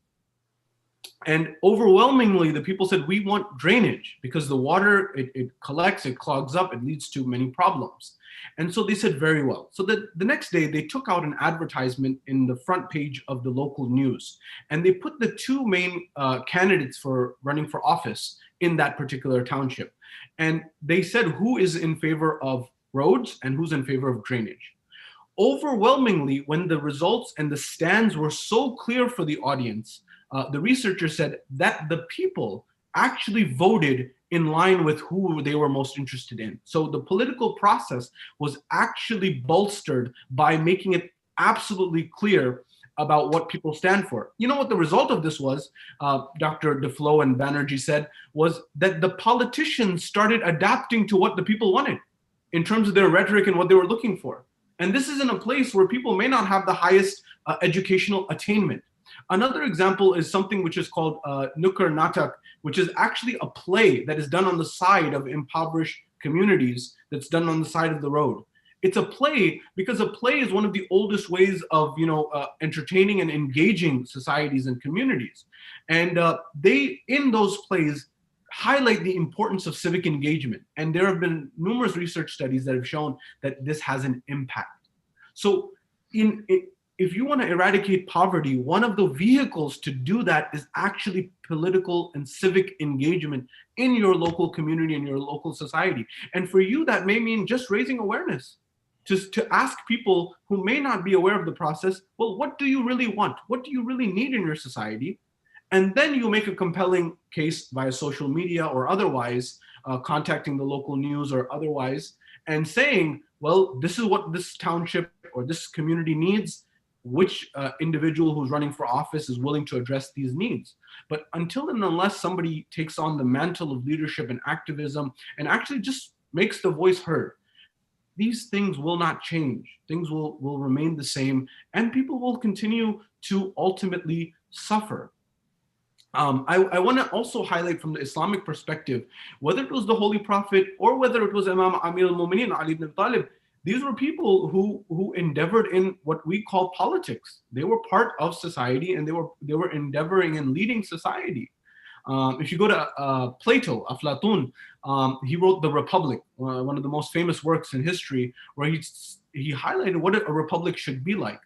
And overwhelmingly, the people said, we want drainage because the water, it collects, it clogs up, it leads to many problems. And so they said, very well. So the next day, they took out an advertisement in the front page of the local news. And they put the two main candidates for running for office in that particular township. And they said, who is in favor of roads and who's in favor of drainage? Overwhelmingly, when the results and the stands were so clear for the audience, the researcher said that the people actually voted in line with who they were most interested in. So the political process was actually bolstered by making it absolutely clear about what people stand for. You know what the result of this was, Dr. DeFlo and Banerjee said, was that the politicians started adapting to what the people wanted in terms of their rhetoric and what they were looking for. And this is in a place where people may not have the highest educational attainment. Another example is something which is called Nukkar Natak, which is actually a play that is done on the side of impoverished communities, that's done on the side of the road. It's a play because a play is one of the oldest ways of entertaining and engaging societies and communities. And they, in those plays, highlight the importance of civic engagement. And there have been numerous research studies that have shown that this has an impact. So if you want to eradicate poverty, one of the vehicles to do that is actually political and civic engagement in your local community and your local society. And for you, that may mean just raising awareness, just to ask people who may not be aware of the process, well, what do you really want? What do you really need in your society? And then you make a compelling case via social media or otherwise, contacting the local news or otherwise, and saying, well, this is what this township or this community needs. Which individual who's running for office is willing to address these needs. But until and unless somebody takes on the mantle of leadership and activism and actually just makes the voice heard, these things will not change. Things will remain the same, and people will continue to ultimately suffer. I want to also highlight from the Islamic perspective, whether it was the Holy Prophet or whether it was Imam Amir al-Mu'mineen, Ali ibn Abi Talib, these were people who endeavored in what we call politics. They were part of society, and they were endeavoring in leading society. If you go to Plato, Aflatun, he wrote The Republic, one of the most famous works in history, where he highlighted what a republic should be like.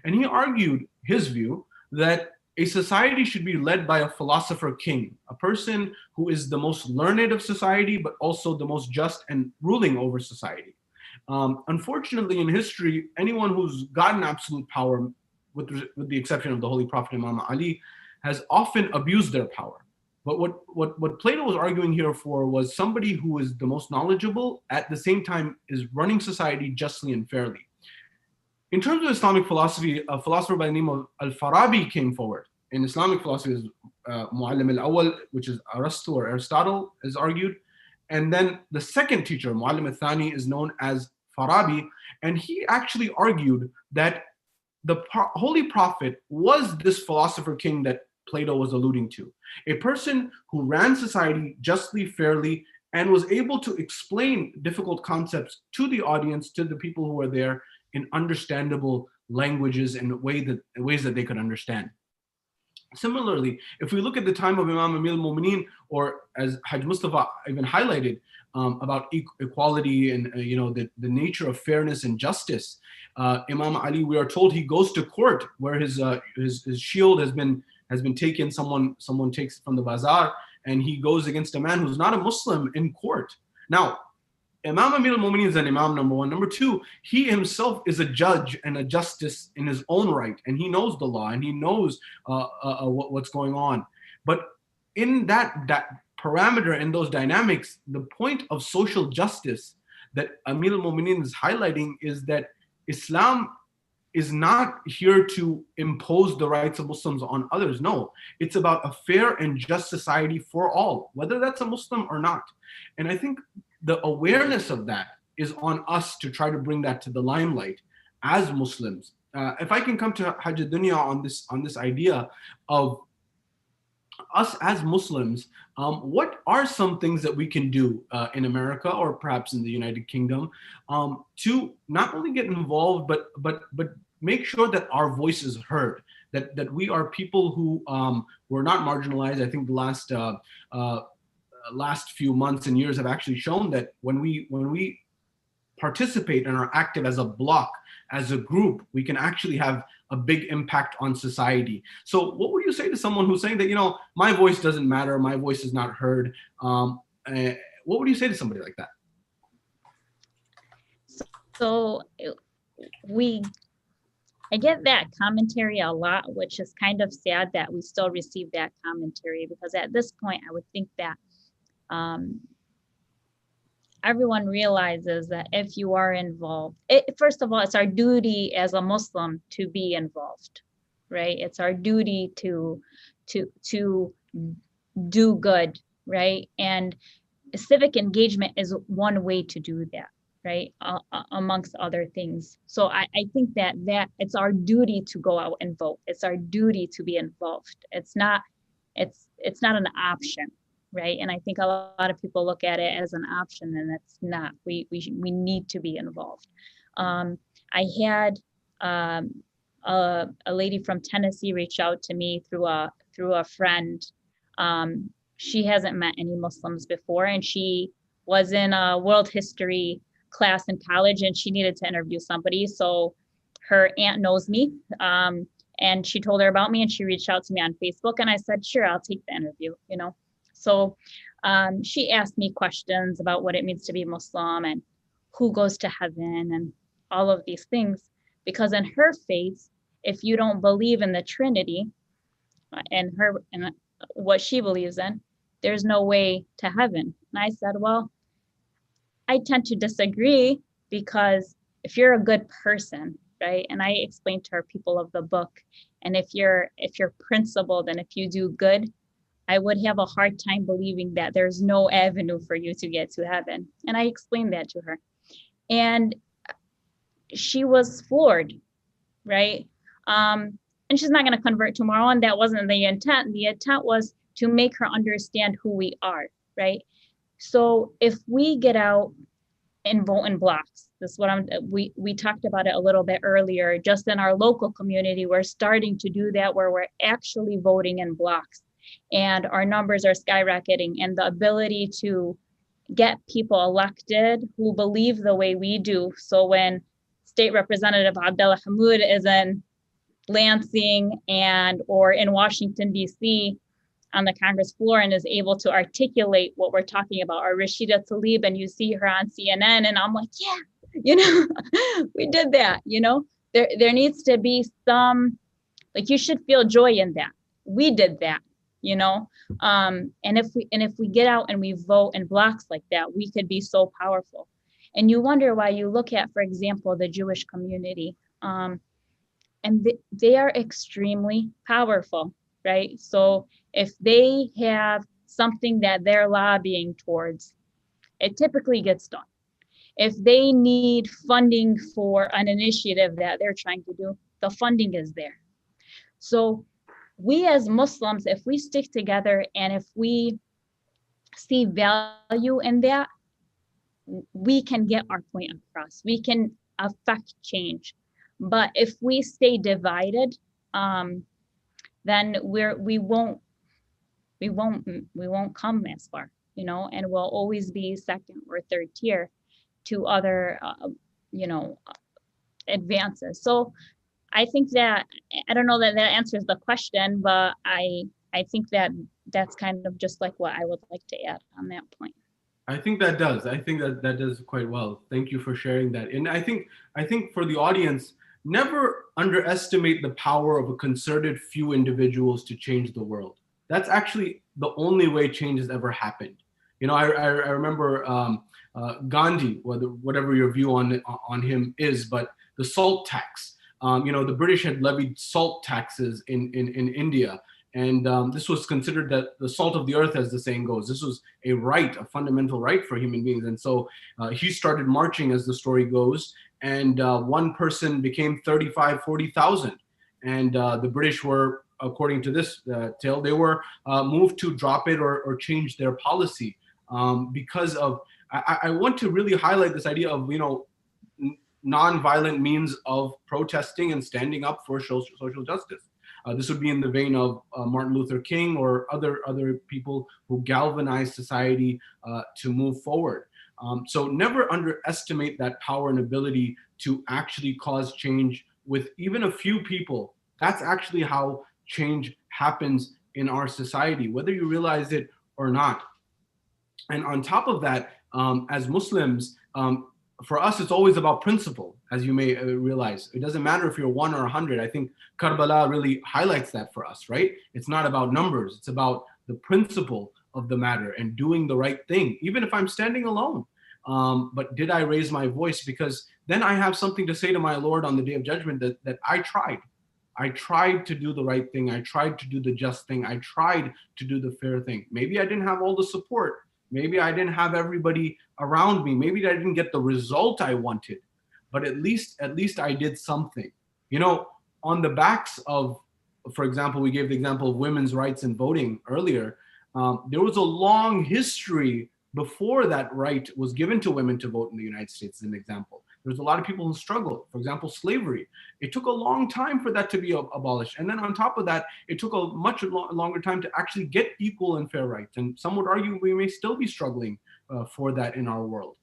And he argued his view that a society should be led by a philosopher king, a person who is the most learned of society, but also the most just and ruling over society. Unfortunately, in history, anyone who's gotten absolute power, with the exception of the Holy Prophet Imam Ali, has often abused their power. But what Plato was arguing here for was somebody who is the most knowledgeable, at the same time is running society justly and fairly. In terms of Islamic philosophy, a philosopher by the name of Al-Farabi came forward. In Islamic philosophy, is Muallim al-Awwal, which is Aristotle, is argued. And then the second teacher, Muallim al-Thani, is known as Farabi, and he actually argued that the Holy Prophet was this philosopher king that Plato was alluding to, a person who ran society justly, fairly, and was able to explain difficult concepts to the audience, to the people who were there, in understandable languages and ways that they could understand. Similarly, if we look at the time of Imam Amir al-Mu'mineen, or as Hajj Mustafa even highlighted, about equality and the nature of fairness and justice, Imam Ali, we are told he goes to court where his shield has been taken. Someone takes it from the bazaar, and he goes against a man who's not a Muslim in court. Now, Imam Amir al-Mu'mineen is an imam, number one. Number two, he himself is a judge and a justice in his own right, and he knows the law and he knows what's going on. But in that parameter, in those dynamics, the point of social justice that Amir al-Mu'mineen is highlighting is that Islam is not here to impose the rights of Muslims on others. No, it's about a fair and just society for all, whether that's a Muslim or not. And I think the awareness of that is on us to try to bring that to the limelight as Muslims. If I can come to Hajj Dewnya on this idea of us as Muslims, what are some things that we can do in America or perhaps in the United Kingdom to not only get involved, but make sure that our voice is heard, that we are people who were not marginalized. I think the last few months and years have actually shown that when we participate and are active as a block, as a group, we can actually have a big impact on society. So what would you say to someone who's saying that, my voice doesn't matter, my voice is not heard? What would you say to somebody like that? So I get that commentary a lot, which is kind of sad that we still receive that commentary, because at this point, I would think that everyone realizes that if you are involved, first of all, it's our duty as a Muslim to be involved, right? It's our duty to do good, right? And civic engagement is one way to do that, right? Amongst other things. So I think that it's our duty to go out and vote. It's our duty to be involved. It's not an option, right? And I think a lot of people look at it as an option, and it's not. We need to be involved. I had a lady from Tennessee reach out to me through a friend. She hasn't met any Muslims before, and she was in a world history class in college, and she needed to interview somebody. So her aunt knows me, and she told her about me, and she reached out to me on Facebook, and I said, sure, I'll take the interview, So she asked me questions about what it means to be Muslim and who goes to heaven and all of these things, because in her faith, if you don't believe in the Trinity and what she believes in, there's no way to heaven. And I said, well, I tend to disagree, because if you're a good person, right? And I explained to her people of the book, and if you're principled and if you do good, I would have a hard time believing that there's no avenue for you to get to heaven. And I explained that to her. And she was floored, right? And she's not going to convert tomorrow. And that wasn't the intent. The intent was to make her understand who we are, right? So if we get out and vote in blocks, this is what we talked about it a little bit earlier, just in our local community, we're starting to do that, where we're actually voting in blocks. And our numbers are skyrocketing, and the ability to get people elected who believe the way we do. So when State Representative Abdullah Hamoud is in Lansing or in Washington, D.C. on the Congress floor and is able to articulate what we're talking about, or Rashida Tlaib, and you see her on CNN, and I'm like, yeah, we did that, there needs to be some, you should feel joy in that. We did that. And if we get out and we vote in blocks like that, we could be so powerful. And you wonder why. You look at, for example, the Jewish community, and they are extremely powerful, right? So if they have something that they're lobbying towards, it typically gets done. If they need funding for an initiative that they're trying to do, the funding is there. So we as Muslims, if we stick together and if we see value in that, we can get our point across. We can affect change. But if we stay divided, then we won't come as far, and we'll always be second or third tier to other, advances. So I think that, I don't know that answers the question, but I think that's kind of just like what I would like to add on that point. I think that does. I think that does quite well. Thank you for sharing that. And I think for the audience, never underestimate the power of a concerted few individuals to change the world. That's actually the only way change has ever happened. I remember Gandhi, whatever your view on him is, but the salt tax. The British had levied salt taxes in India. And this was considered that the salt of the earth, as the saying goes. This was a right, a fundamental right for human beings. And so he started marching, as the story goes, and one person became 35,000, 40,000. And the British were according to this tale, they were moved to drop it or change their policy because of. I want to really highlight this idea of non-violent means of protesting and standing up for social justice. This would be in the vein of Martin Luther King or other people who galvanized society to move forward. So never underestimate that power and ability to actually cause change with even a few people. That's actually how change happens in our society, whether you realize it or not. And on top of that, as Muslims, for us, it's always about principle, as you may realize. It doesn't matter if you're 1 or 100. I think Karbala really highlights that for us, right? It's not about numbers. It's about the principle of the matter and doing the right thing, even if I'm standing alone. But did I raise my voice? Because then I have something to say to my Lord on the Day of Judgment that I tried. I tried to do the right thing. I tried to do the just thing. I tried to do the fair thing. Maybe I didn't have all the support. Maybe I didn't have everybody around me. Maybe I didn't get the result I wanted, but at least I did something. On the backs of, for example, we gave the example of women's rights and voting earlier. There was a long history before that right was given to women to vote in the United States, as an example. There's a lot of people who struggled. For example, slavery. It took a long time for that to be abolished. And then on top of that, it took a much longer time to actually get equal and fair rights. And some would argue we may still be struggling for that in our world.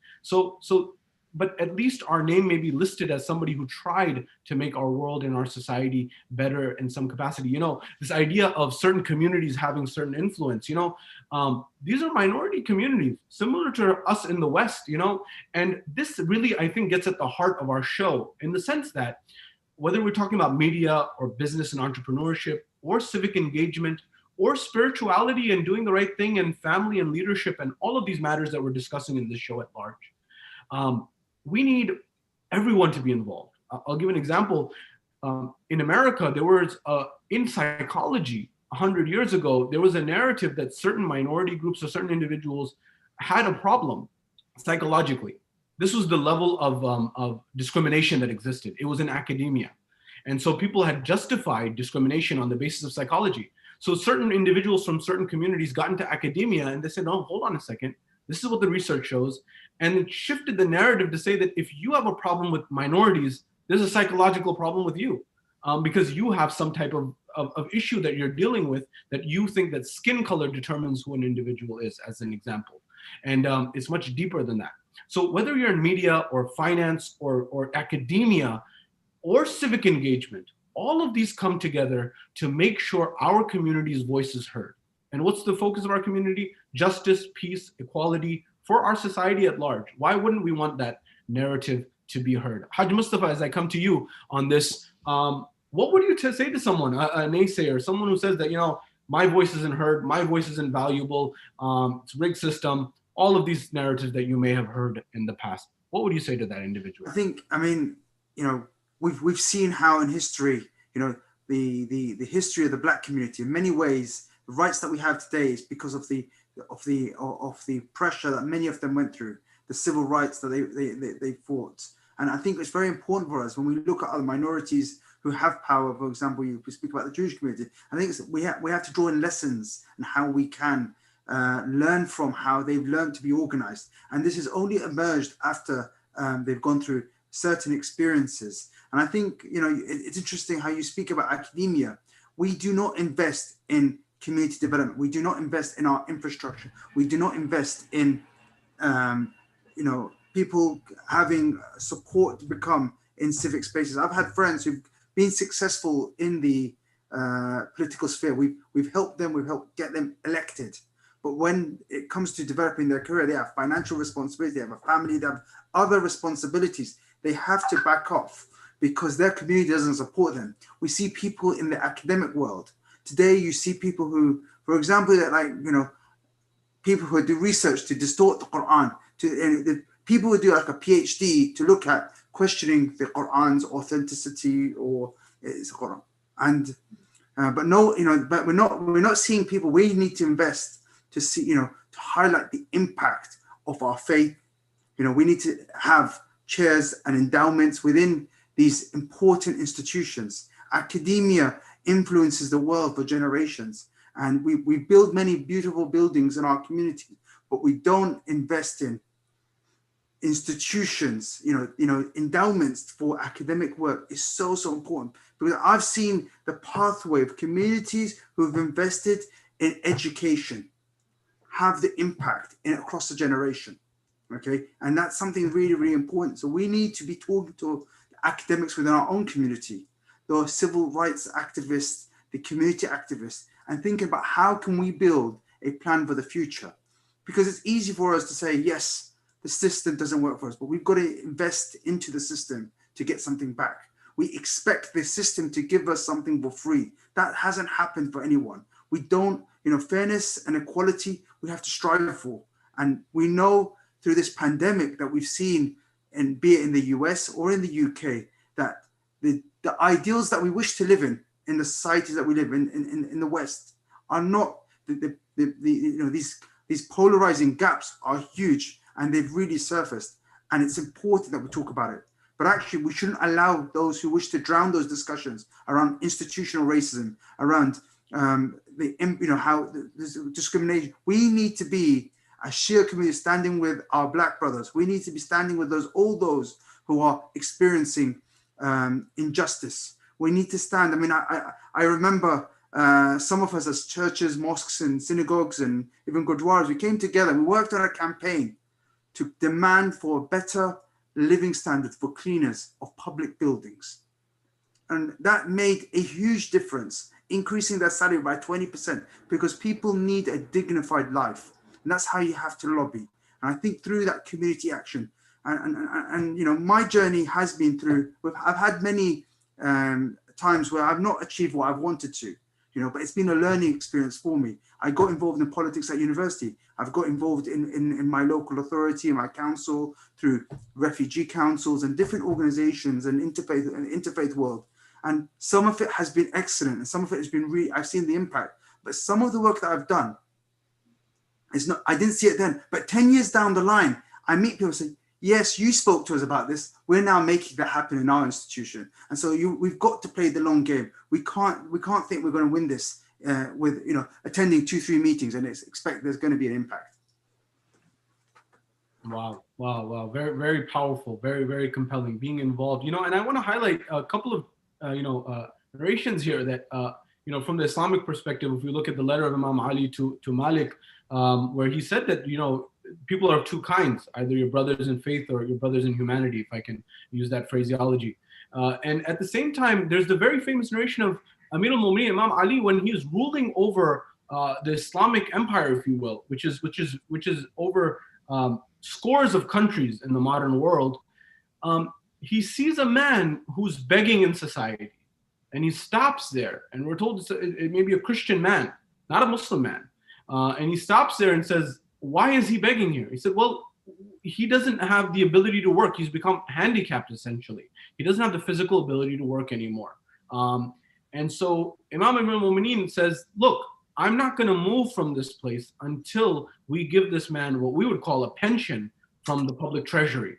But at least our name may be listed as somebody who tried to make our world and our society better in some capacity. This idea of certain communities having certain influence, these are minority communities similar to us in the West, and this really, I think, gets at the heart of our show, in the sense that whether we're talking about media or business and entrepreneurship or civic engagement or spirituality and doing the right thing and family and leadership and all of these matters that we're discussing in this show at large, we need everyone to be involved. I'll give an example. In America, there was, in psychology, 100 years ago, there was a narrative that certain minority groups or certain individuals had a problem psychologically. This was the level of discrimination that existed. It was in academia. And so people had justified discrimination on the basis of psychology. So certain individuals from certain communities got into academia and they said, no, hold on a second. This is what the research shows. And it shifted the narrative to say that if you have a problem with minorities, there's a psychological problem with you, because you have some type of issue that you're dealing with, that you think that skin color determines who an individual is, as an example. And it's much deeper than that. So whether you're in media or finance or academia or civic engagement, all of these come together to make sure our community's voice is heard. And what's the focus of our community? Justice, peace, equality for our society at large. Why wouldn't we want that narrative to be heard? Haj Mustafa, as I come to you on this, what would you say to someone, a naysayer, someone who says that, my voice isn't heard, my voice isn't valuable, it's a rigged system, all of these narratives that you may have heard in the past? What would you say to that individual? We've seen how in history, the history of the Black community, in many ways, the rights that we have today is because of the pressure that many of them went through, the civil rights that they fought. And I think it's very important for us when we look at other minorities who have power. For example, you speak about the Jewish community. I think we have to draw in lessons and how we can learn from how they've learned to be organized. And this has only emerged after they've gone through certain experiences. And I think, it's interesting how you speak about academia. We do not invest in community development. We do not invest in our infrastructure. We do not invest in, people having support to become in civic spaces. I've had friends who've been successful in the political sphere. We've helped them. We've helped get them elected. But when it comes to developing their career, they have financial responsibility. They have a family. They have other responsibilities. They have to back off because their community doesn't support them. We see people in the academic world. Today, you see people who, for example, people who do research to distort the Quran, people who do like a PhD to look at questioning the Quran's authenticity or its Quran. And but we're not seeing people. We need to invest to see, to highlight the impact of our faith. We need to have chairs and endowments within these important institutions. Academia influences the world for generations. And we build many beautiful buildings in our community, but we don't invest in institutions, endowments for academic work is so important, because I've seen the pathway of communities who've invested in education have the impact across the generation. Okay, and that's something really, really important. So we need to be talking to academics within our own community, the civil rights activists, the community activists, and thinking about how can we build a plan for the future. Because it's easy for us to say, yes, the system doesn't work for us, but we've got to invest into the system to get something back. We expect the system to give us something for free. That hasn't happened for anyone. We don't, fairness and equality, we have to strive for. And we know through this pandemic that we've seen, and be it in the US or in the UK, that the ideals that we wish to live in the societies that we live in the West are not, these polarizing gaps are huge, and they've really surfaced, and it's important that we talk about it. But actually, we shouldn't allow those who wish to drown those discussions around institutional racism, around how there's discrimination. We need to be a Shia community standing with our Black brothers. We need to be standing with all those who are experiencing injustice. We need to stand. I mean, I remember some of us as churches, mosques, and synagogues, and even gurdwaras, we came together. We worked on a campaign to demand for better living standards for cleaners of public buildings. And that made a huge difference, increasing their salary by 20%, because people need a dignified life. And that's how you have to lobby. And I think through that community action, and my journey has been through, I've had many times where I've not achieved what I've wanted to, but it's been a learning experience for me. I got involved in politics at university. I've got involved in my local authority, in my council, through refugee councils and different organizations and interfaith world. And some of it has been excellent, and some of it has been I've seen the impact. But some of the work that I've done is not, I didn't see it then, but 10 years down the line, I meet people say, yes, you spoke to us about this. We're now making that happen in our institution. And so we've got to play the long game. We can't think we're going to win this with attending 2-3 meetings and expect there's going to be an impact. Wow. Very, very powerful, very, very compelling, being involved, and I want to highlight a couple of, narrations here that, from the Islamic perspective, if we look at the letter of Imam Ali to Malik, where he said that, people are of two kinds, either your brothers in faith or your brothers in humanity, if I can use that phraseology. And at the same time, there's the very famous narration of Amir al-Mu'mineen, Imam Ali, when he is ruling over the Islamic empire, if you will, which is over scores of countries in the modern world. He sees a man who's begging in society, and he stops there. And we're told it may be a Christian man, not a Muslim man. And he stops there and says, why is he begging here? He said, well, he doesn't have the ability to work. He's become handicapped, essentially. He doesn't have the physical ability to work anymore. And so Imam al-Mu'mineen says, look, I'm not going to move from this place until we give this man what we would call a pension from the public treasury.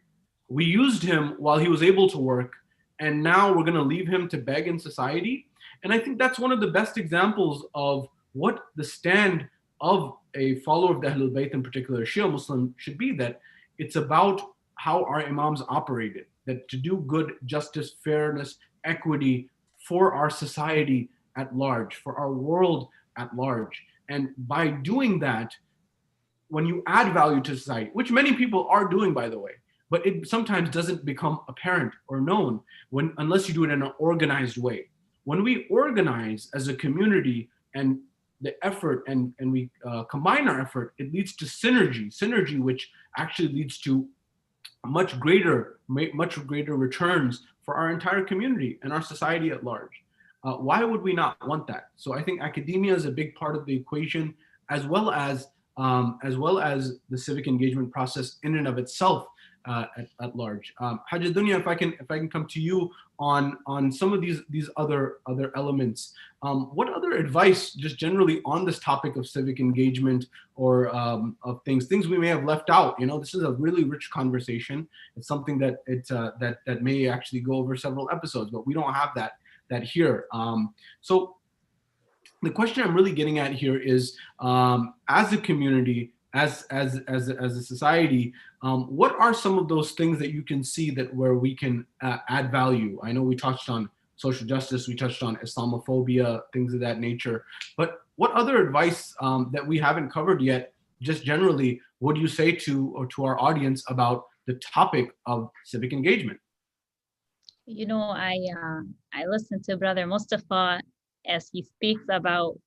We used him while he was able to work, and now we're going to leave him to beg in society. And I think that's one of the best examples of what the stand of a follower of the Ahlul Bayt, in particular Shia Muslim, should be, that it's about how our imams operated, that to do good, justice, fairness, equity for our society at large, for our world at large. And by doing that, when you add value to society, which many people are doing, by the way, but it sometimes doesn't become apparent or known unless you do it in an organized way. When we organize as a community and the effort and we combine our effort, it leads to synergy, which actually leads to much greater returns for our entire community and our society at large. Why would we not want that? So I think academia is a big part of the equation, as well as the civic engagement process in and of itself at large. Hajj Dewnya, if I can come to you on some of these other elements, what other advice, just generally on this topic of civic engagement or of things we may have left out? This is a really rich conversation. It's something that that may actually go over several episodes, but we don't have that here. So the question I'm really getting at here is, as a community, as a society, what are some of those things that you can see that where we can add value? I know we touched on social justice, we touched on Islamophobia, things of that nature, but what other advice that we haven't covered yet, just generally, would you say to our audience about the topic of civic engagement? You know, I listened to Brother Mustafa as he speaks about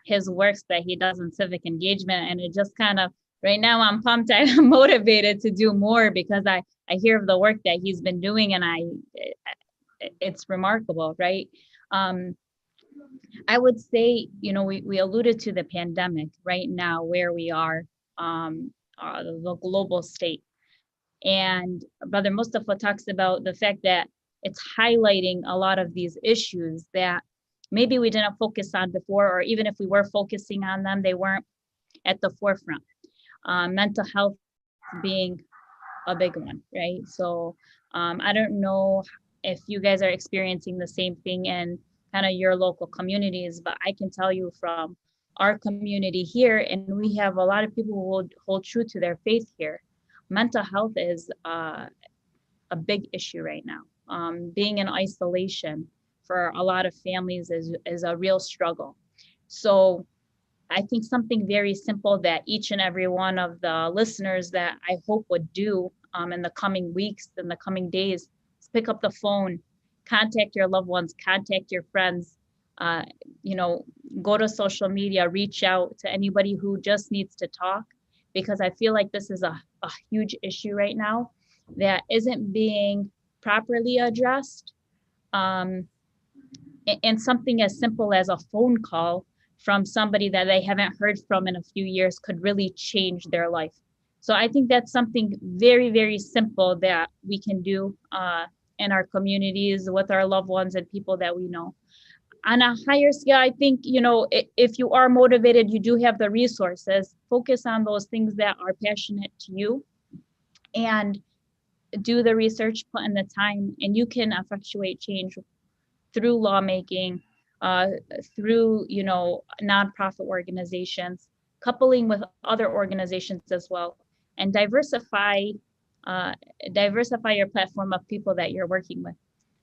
his works that he does in civic engagement, and it just kind of, right now I'm pumped. I'm motivated to do more because I hear of the work that he's been doing, and it's remarkable, right? Um, I would say, you know, we alluded to the pandemic right now, where we are, the global state. And Brother Mustafa talks about the fact that it's highlighting a lot of these issues that maybe we didn't focus on before, or even if we were focusing on them, they weren't at the forefront. Mental health being a big one, right? So I don't know if you guys are experiencing the same thing in kind of your local communities, but I can tell you from our community here, and we have a lot of people who hold true to their faith here. Mental health is a big issue right now. Being in isolation for a lot of families is a real struggle. So I think something very simple that each and every one of the listeners that I hope would do in the coming weeks, in the coming days, is pick up the phone, contact your loved ones, contact your friends, you know, go to social media, reach out to anybody who just needs to talk, because I feel like this is a huge issue right now that isn't being properly addressed. And something as simple as a phone call from somebody that they haven't heard from in a few years could really change their life. So I think that's something very, very simple that we can do in our communities with our loved ones and people that we know. On a higher scale, I think, you know, if you are motivated, you do have the resources, focus on those things that are passionate to you and do the research, put in the time, and you can effectuate change through lawmaking, through, you know, nonprofit organizations, coupling with other organizations as well, and diversify your platform of people that you're working with,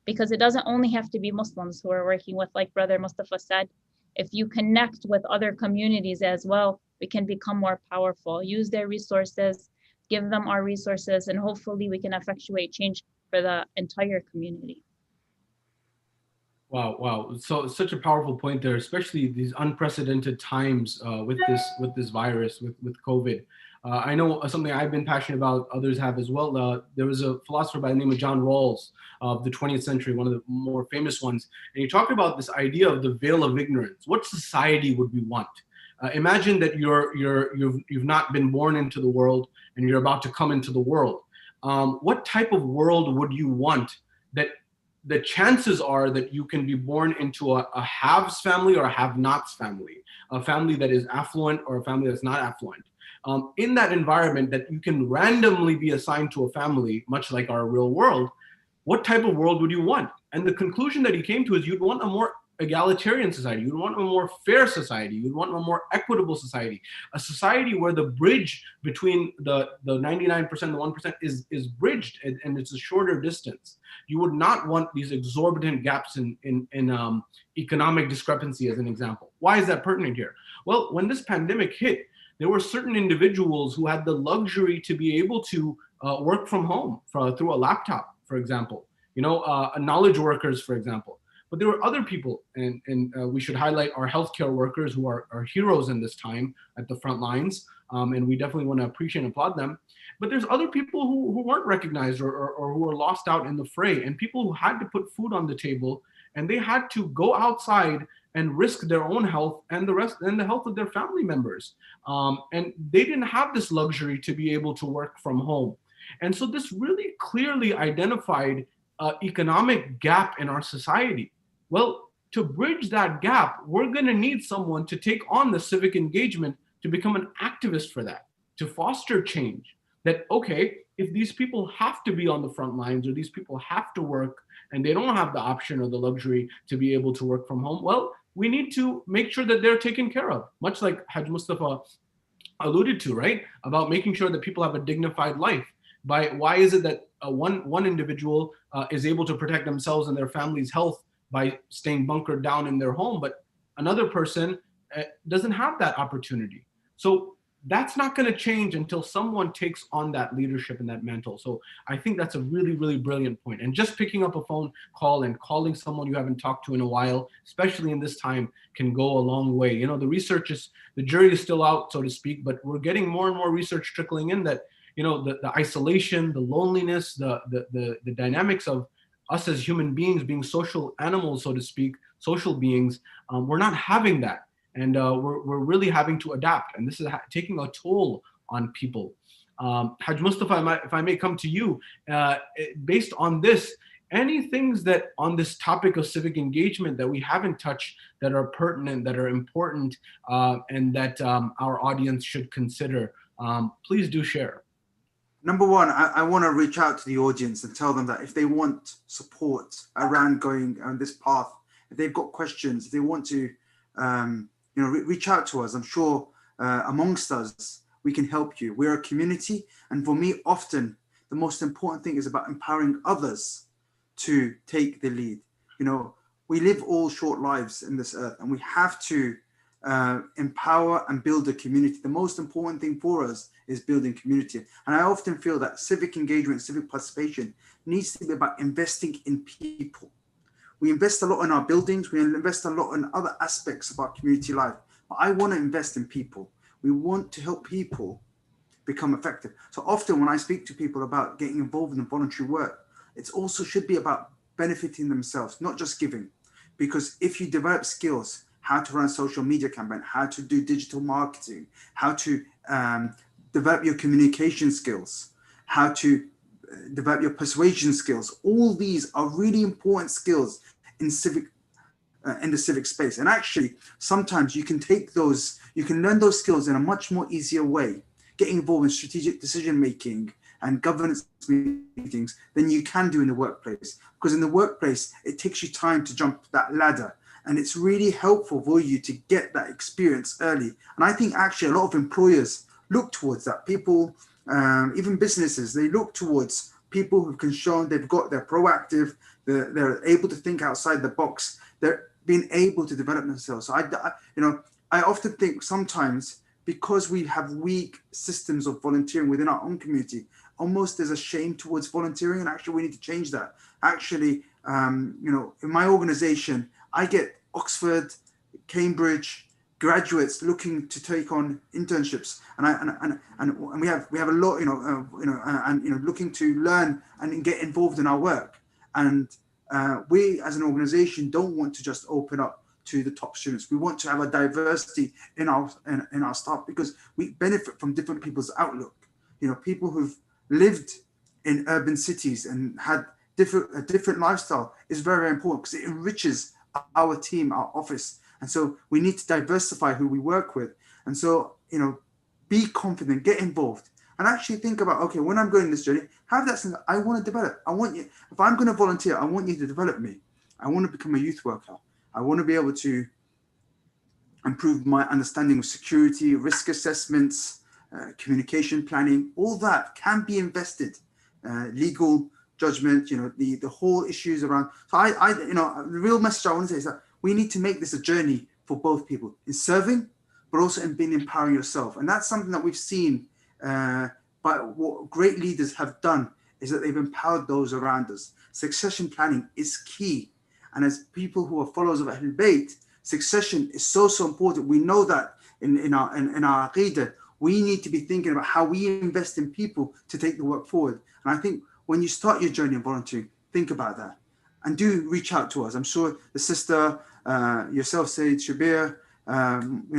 because it doesn't only have to be Muslims who are working with, like Brother Mustafa said. If you connect with other communities as well, we can become more powerful, use their resources, give them our resources, and hopefully we can effectuate change for the entire community. Wow, wow! So such a powerful point there, especially these unprecedented times with this virus, with COVID. I know something I've been passionate about. Others have as well. There was a philosopher by the name of John Rawls of the 20th century, one of the more famous ones, and he talked about this idea of the veil of ignorance. What society would we want? Imagine that you've not been born into the world and you're about to come into the world. What type of world would you want that the chances are that you can be born into a haves family or a have-nots family, a family that is affluent or a family that's not affluent. In that environment that you can randomly be assigned to a family, much like our real world, what type of world would you want? And the conclusion that he came to is you'd want a more egalitarian society, you'd want a more fair society, you'd want a more equitable society, a society where the bridge between the 99%, the 1% is bridged and it's a shorter distance. You would not want these exorbitant gaps in economic discrepancy, as an example. Why is that pertinent here? Well, when this pandemic hit, there were certain individuals who had the luxury to be able to work from home through a laptop, for example, knowledge workers, for example. But there were other people, and we should highlight our healthcare workers who are heroes in this time at the front lines, and we definitely want to appreciate and applaud them. But there's other people who weren't recognized or who were lost out in the fray, and people who had to put food on the table, and they had to go outside and risk their own health and the health of their family members. And they didn't have this luxury to be able to work from home. And so this really clearly identified an economic gap in our society. Well, to bridge that gap, we're going to need someone to take on the civic engagement, to become an activist for that, to foster change. That, okay, if these people have to be on the front lines or these people have to work and they don't have the option or the luxury to be able to work from home, well, we need to make sure that they're taken care of, much like Hajj Mustafa alluded to, right? About making sure that people have a dignified life. Why is it that one individual is able to protect themselves and their family's health by staying bunkered down in their home, but another person doesn't have that opportunity? So that's not going to change until someone takes on that leadership and that mantle. So I think that's a really, really brilliant point. And just picking up a phone call and calling someone you haven't talked to in a while, especially in this time, can go a long way. You know, the jury is still out, so to speak, but we're getting more and more research trickling in that, you know, the isolation, the loneliness, the dynamics of us as human beings being social animals, so to speak, social beings, we're not having that. And we're really having to adapt. And this is taking a toll on people. Hajj Mustafa, if I may come to you, based on this, any things that on this topic of civic engagement that we haven't touched that are pertinent, that are important, and that our audience should consider, please do share. Number one, I want to reach out to the audience and tell them that if they want support around going on this path, if they've got questions, if they want to reach out to us. I'm sure amongst us, we can help you. We're a community. And for me, often the most important thing is about empowering others to take the lead. You know, we live all short lives in this earth, and we have to empower and build a community. The most important thing for us is building community. And I often feel that civic engagement, civic participation needs to be about investing in people. We invest a lot in our buildings. We invest a lot in other aspects of our community life. But I want to invest in people. We want to help people become effective. So often when I speak to people about getting involved in voluntary work, it also should be about benefiting themselves, not just giving. Because if you develop skills, how to run a social media campaign, how to do digital marketing, how to develop your communication skills, how to develop your persuasion skills, all these are really important skills in the civic space. And actually, sometimes you can learn those skills in a much more easier way, getting involved in strategic decision making and governance meetings than you can do in the workplace. Because in the workplace, it takes you time to jump that ladder. And it's really helpful for you to get that experience early. And I think actually a lot of employers look towards that. People, even businesses, they look towards people who can show they're proactive, they're able to think outside the box, they're being able to develop themselves. So I often think sometimes because we have weak systems of volunteering within our own community, almost there's a shame towards volunteering, and actually we need to change that. Actually, in my organization, I get Oxford, Cambridge graduates looking to take on internships, and we have a lot, looking to learn and get involved in our work. And we as an organization don't want to just open up to the top students. We want to have a diversity in our staff because we benefit from different people's outlook. You know, people who've lived in urban cities and had a different lifestyle is very, very important because it enriches our team, our office. And so we need to diversify who we work with. And so, be confident, get involved, and actually think about, okay, when I'm going this journey, have that sense, I want to develop. I want you, if I'm going to volunteer, I want you to develop me. I want to become a youth worker. I want to be able to improve my understanding of security, risk assessments, communication planning. All that can be invested. Legal judgment, the whole issues around. So the real message I want to say is that we need to make this a journey for both people in serving, but also in being empowering yourself. And that's something that we've seen by what great leaders have done is that they've empowered those around us. Succession planning is key. And as people who are followers of Ahlul Bayt, succession is so important. We know that in our Aqidah, we need to be thinking about how we invest in people to take the work forward. And I think when you start your journey in volunteering, think about that. And do reach out to us. I'm sure the sister, yourself, Sayyid, Shabeer,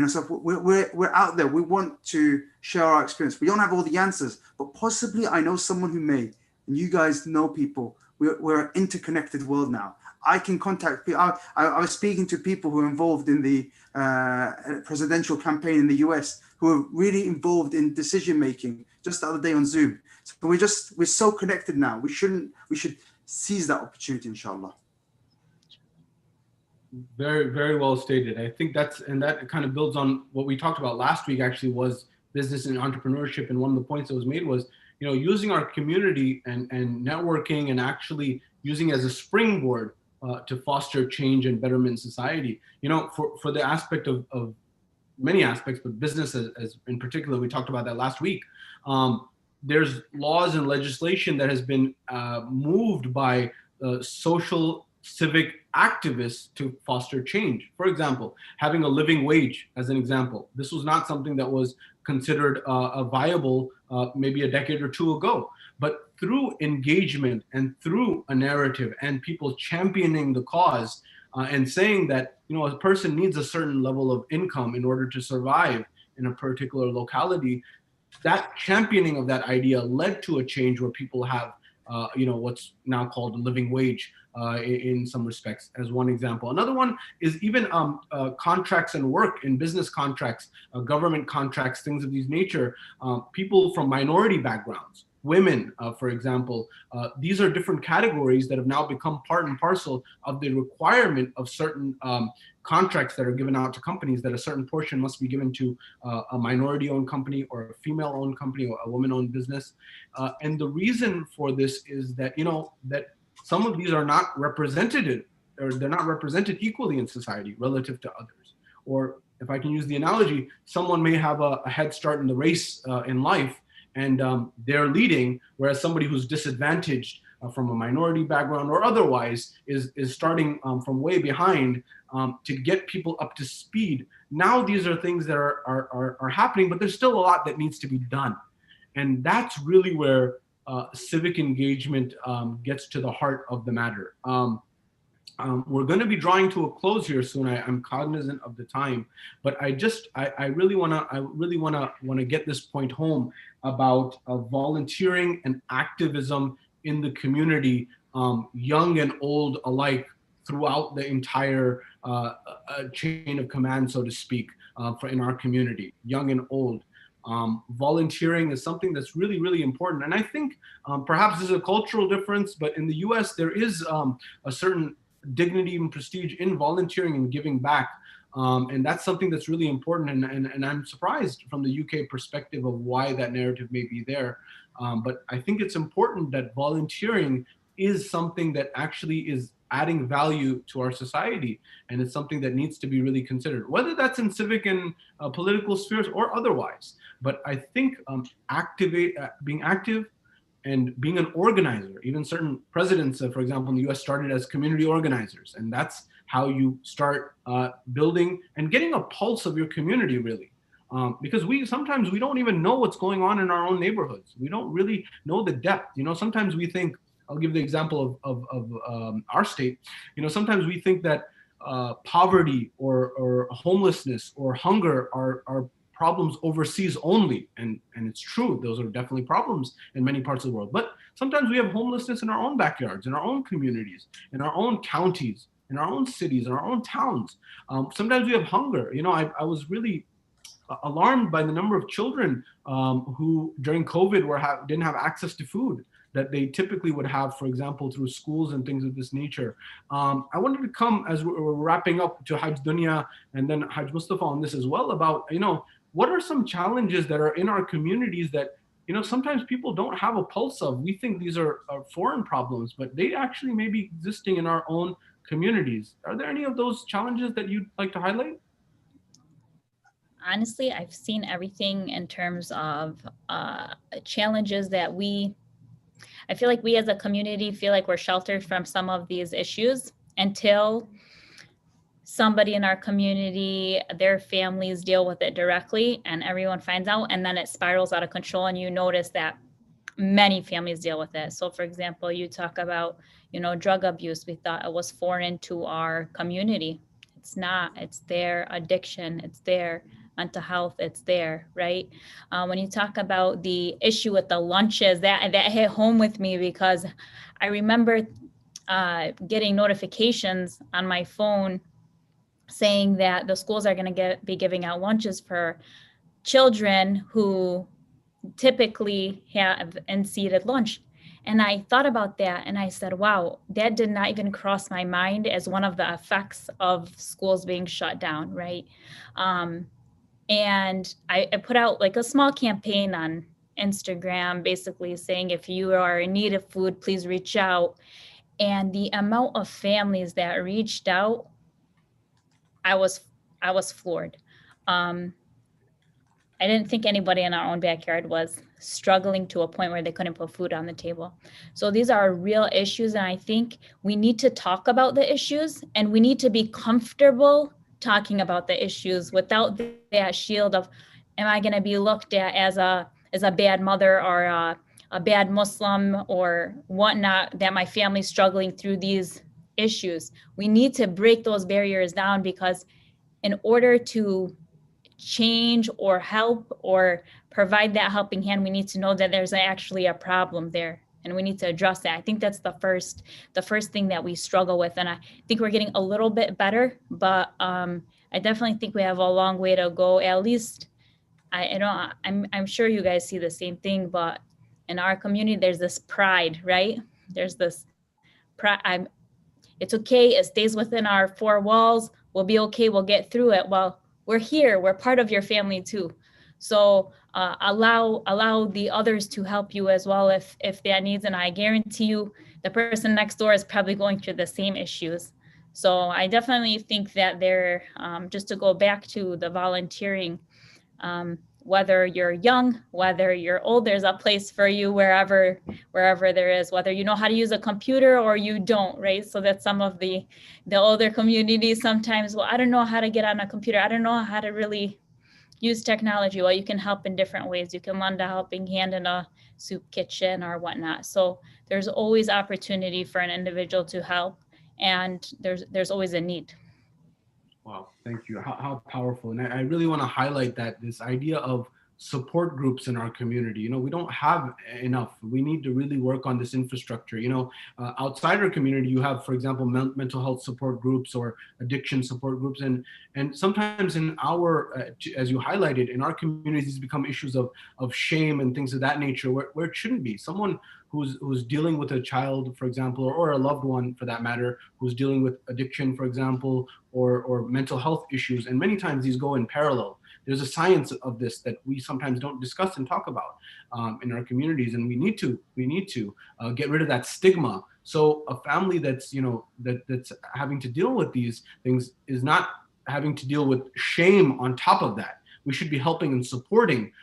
so we're out there. We want to share our experience. We don't have all the answers, but possibly I know someone who may. And you guys know people. We're an interconnected world now. I can contact people. I was speaking to people who are involved in the presidential campaign in the US, who are really involved in decision making just the other day on Zoom. So we're so connected now. We should seize that opportunity, inshallah. Very, very well stated. I think that kind of builds on what we talked about last week, actually, was business and entrepreneurship. And one of the points that was made was, using our community and networking and actually using as a springboard to foster change and betterment in society. For the aspect of many aspects, but business as in particular, we talked about that last week. There's laws and legislation that has been moved by social civic activists to foster change. For example, having a living wage as an example. This was not something that was considered viable maybe a decade or two ago. But through engagement and through a narrative and people championing the cause and saying that a person needs a certain level of income in order to survive in a particular locality, that championing of that idea led to a change where people have what's now called a living wage in some respects, as one example. Another one is even contracts and work in business contracts, government contracts, things of these nature. People from minority backgrounds, women, for example, these are different categories that have now become part and parcel of the requirement of certain contracts that are given out to companies, that a certain portion must be given to a minority-owned company or a female-owned company or a woman-owned business. And the reason for this is that, that some of these are not represented, or they're not represented equally in society relative to others. Or if I can use the analogy, someone may have a head start in the race in life, and they're leading, whereas somebody who's disadvantaged from a minority background or otherwise is starting from way behind to get people up to speed. Now these are things that are happening, but there's still a lot that needs to be done. And that's really where civic engagement gets to the heart of the matter. We're going to be drawing to a close here soon. I'm cognizant of the time, but I really want to get this point home about volunteering and activism in the community, young and old alike, throughout the entire chain of command, so to speak, in our community, young and old. Volunteering is something that's really, really important. And I think perhaps there's a cultural difference, but in the US, there is a certain dignity and prestige in volunteering and giving back. And that's something that's really important. And I'm surprised from the UK perspective of why that narrative may be there. But I think it's important that volunteering is something that actually is adding value to our society. And it's something that needs to be really considered, whether that's in civic and political spheres or otherwise. But I think being active and being an organizer, even certain presidents, for example, in the US started as community organizers. And that's how you start building and getting a pulse of your community, really. Because sometimes we don't even know what's going on in our own neighborhoods. We don't really know the depth. Sometimes we think, I'll give the example of our state. Sometimes we think that poverty or homelessness or hunger are problems overseas only. And it's true, those are definitely problems in many parts of the world. But sometimes we have homelessness in our own backyards, in our own communities, in our own counties, in our own cities, in our own towns. Sometimes we have hunger. I was really alarmed by the number of children who during COVID didn't have access to food that they typically would have, for example, through schools and things of this nature. I wanted to come, as we're wrapping up, to Hajj Dewnya and then Hajj Mustafa on this as well, about, what are some challenges that are in our communities that, sometimes people don't have a pulse of. We think these are foreign problems, but they actually may be existing in our own communities. Are there any of those challenges that you'd like to highlight? Honestly, I've seen everything in terms of challenges that I feel like we as a community feel like we're sheltered from some of these issues until somebody in our community, their families deal with it directly and everyone finds out, and then it spirals out of control and you notice that many families deal with it. So for example, you talk about, drug abuse. We thought it was foreign to our community. It's not. It's their addiction. It's their mental health. It's there, right? When you talk about the issue with the lunches, that hit home with me because I remember getting notifications on my phone saying that the schools are going to be giving out lunches for children who typically have unseated lunch. And I thought about that and I said, wow, that did not even cross my mind as one of the effects of schools being shut down, right? And I put out like a small campaign on Instagram, basically saying, if you are in need of food, please reach out. And the amount of families that reached out, I was floored. Um, I didn't think anybody in our own backyard was struggling to a point where they couldn't put food on the table. So these are real issues. And I think we need to talk about the issues, and we need to be comfortable talking about the issues without that shield of, am I going to be looked at as a bad mother or a bad Muslim or whatnot, that my family's struggling through these issues. We need to break those barriers down, because in order to change or help or provide that helping hand, we need to know that there's actually a problem there, and we need to address that. I think that's the first thing that we struggle with, and I think we're getting a little bit better, but I definitely think we have a long way to go. At least I don't, I'm sure you guys see the same thing, but in our community there's this pride, right? There's this pride. It's okay, it stays within our four walls, we'll be okay, we'll get through it. Well, we're here, we're part of your family too. So allow the others to help you as well if that needs, and I guarantee you the person next door is probably going through the same issues. So I definitely think that there, just to go back to the volunteering, whether you're young, whether you're old, there's a place for you wherever there is, whether you know how to use a computer or you don't, right? So that's some of the older communities sometimes, well, I don't know how to get on a computer, I don't know how to really use technology. Well, you can help in different ways. You can lend a helping hand in a soup kitchen or whatnot. So there's always opportunity for an individual to help, and there's always a need. Wow, thank you. How powerful. And I really want to highlight that this idea of support groups in our community, we don't have enough. We need to really work on this infrastructure. Outside our community, you have, for example, mental health support groups or addiction support groups. And sometimes in our, as you highlighted, in our communities, become issues of shame and things of that nature, where it shouldn't be. Someone who's dealing with a child, for example, or a loved one for that matter, who's dealing with addiction, for example, or mental health issues. And many times these go in parallel. There's a science of this that we sometimes don't discuss and talk about in our communities. And we need to get rid of that stigma. So a family that's, that's having to deal with these things is not having to deal with shame on top of that. We should be helping and supporting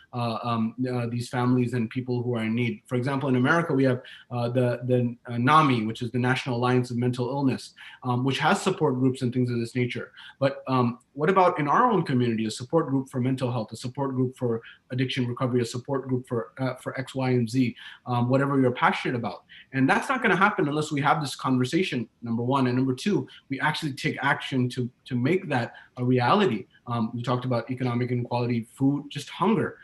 these families and people who are in need. For example, in America, we have the NAMI, which is the National Alliance of Mental Illness, which has support groups and things of this nature. But what about in our own community, a support group for mental health, a support group for addiction recovery, a support group for X, Y, and Z, whatever you're passionate about? And that's not going to happen unless we have this conversation, number one. And number two, we actually take action to make that a reality. You talked about economic inequality, food, just hunger.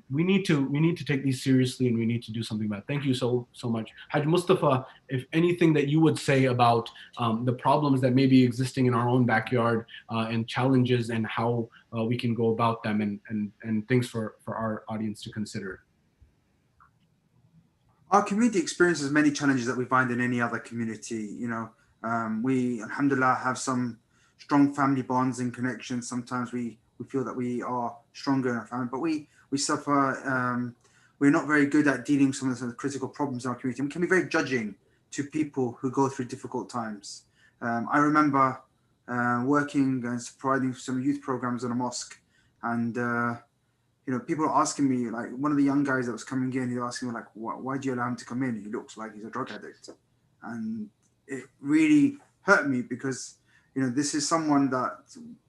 We need to take these seriously, and we need to do something about it. Thank you so much. Haj Mustafa, if anything that you would say about the problems that may be existing in our own backyard and challenges and how we can go about them and things for our audience to consider. Our community experiences many challenges that we find in any other community. We, alhamdulillah, have some strong family bonds and connections. Sometimes we feel that we are stronger in our family, but we suffer. We're not very good at dealing with some of the critical problems in our community. We can be very judging to people who go through difficult times. I remember working and providing some youth programs in a mosque, and people are asking me, like one of the young guys that was coming in, he was asking me like, why do you allow him to come in? He looks like he's a drug addict. And it really hurt me because, this is someone that,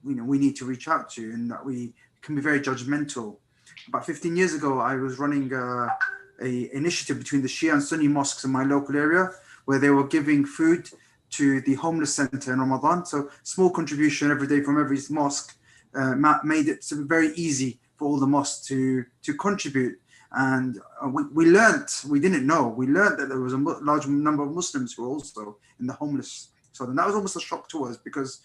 we need to reach out to, and that we can be very judgmental. About 15 years ago, I was running a initiative between the Shia and Sunni mosques in my local area, where they were giving food to the homeless center in Ramadan. So small contribution every day from every mosque made it very easy for all the mosques to contribute. And we learned that there was a large number of Muslims who were also in the homeless. So then that was almost a shock to us, because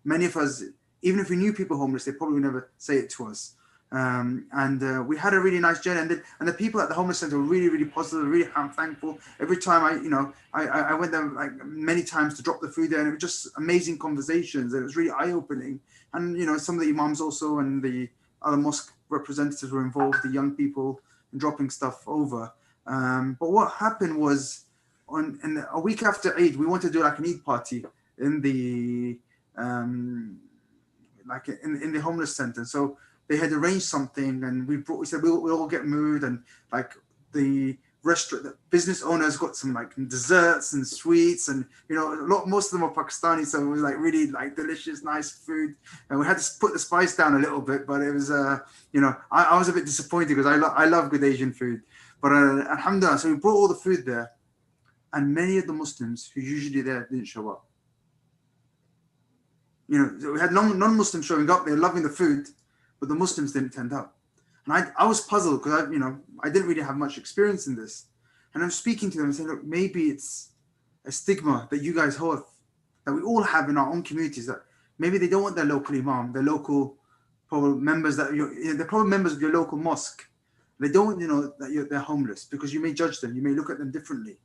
many of us, even if we knew people homeless, they probably would never say it to us. We had a really nice journey, and the people at the homeless center were really, really positive, really thankful. Every time I went there like many times to drop the food there, and it was just amazing conversations, and it was really eye-opening. And some of the imams also and the other mosque representatives were involved, the young people, in dropping stuff over. But what happened was, a week after Eid, we wanted to do like an Eid party in the in the homeless center. So they had arranged something, and we said we'll all get mood, and like the business owners got some like desserts and sweets, and most of them are Pakistani, so it was like really like delicious, nice food, and we had to put the spice down a little bit, but it was I was a bit disappointed because I love good Asian food, but alhamdulillah, so we brought all the food there, and many of the Muslims who usually there didn't show up. So we had non-Muslims showing up, they're loving the food, but the Muslims didn't turn up. And I was puzzled because I didn't really have much experience in this. And I'm speaking to them and saying, look, maybe it's a stigma that you guys have, that we all have in our own communities, that maybe they don't want their local imam, their local probably members they're probably members of your local mosque. They don't that they're homeless because you may judge them, you may look at them differently.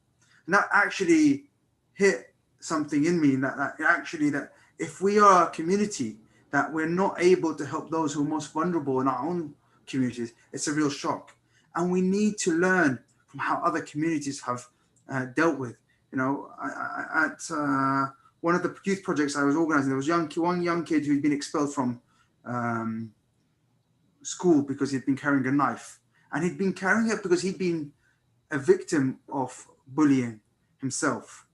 And that actually hit something in me, that if we are a community that we're not able to help those who are most vulnerable in our own communities, it's a real shock. And we need to learn from how other communities have dealt with. At one of the youth projects I was organizing, there was one young kid who'd been expelled from school because he'd been carrying a knife. And he'd been carrying it because he'd been a victim of bullying himself.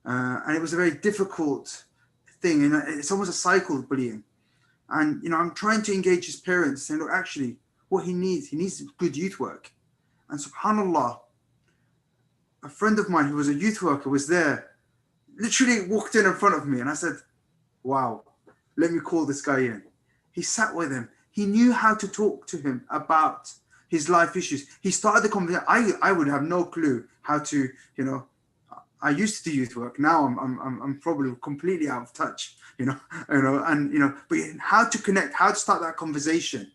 And it was a very difficult thing, and it's almost a cycle of bullying. And I'm trying to engage his parents, saying, look, actually, what he needs good youth work. And subhanallah, a friend of mine who was a youth worker was there, literally walked in front of me, and I said, wow, let me call this guy in. He sat with him. He knew how to talk to him about his life issues. He started the conversation. I would have no clue how to, I used to do youth work. Now I'm probably completely out of touch, but how to connect, how to start that conversation,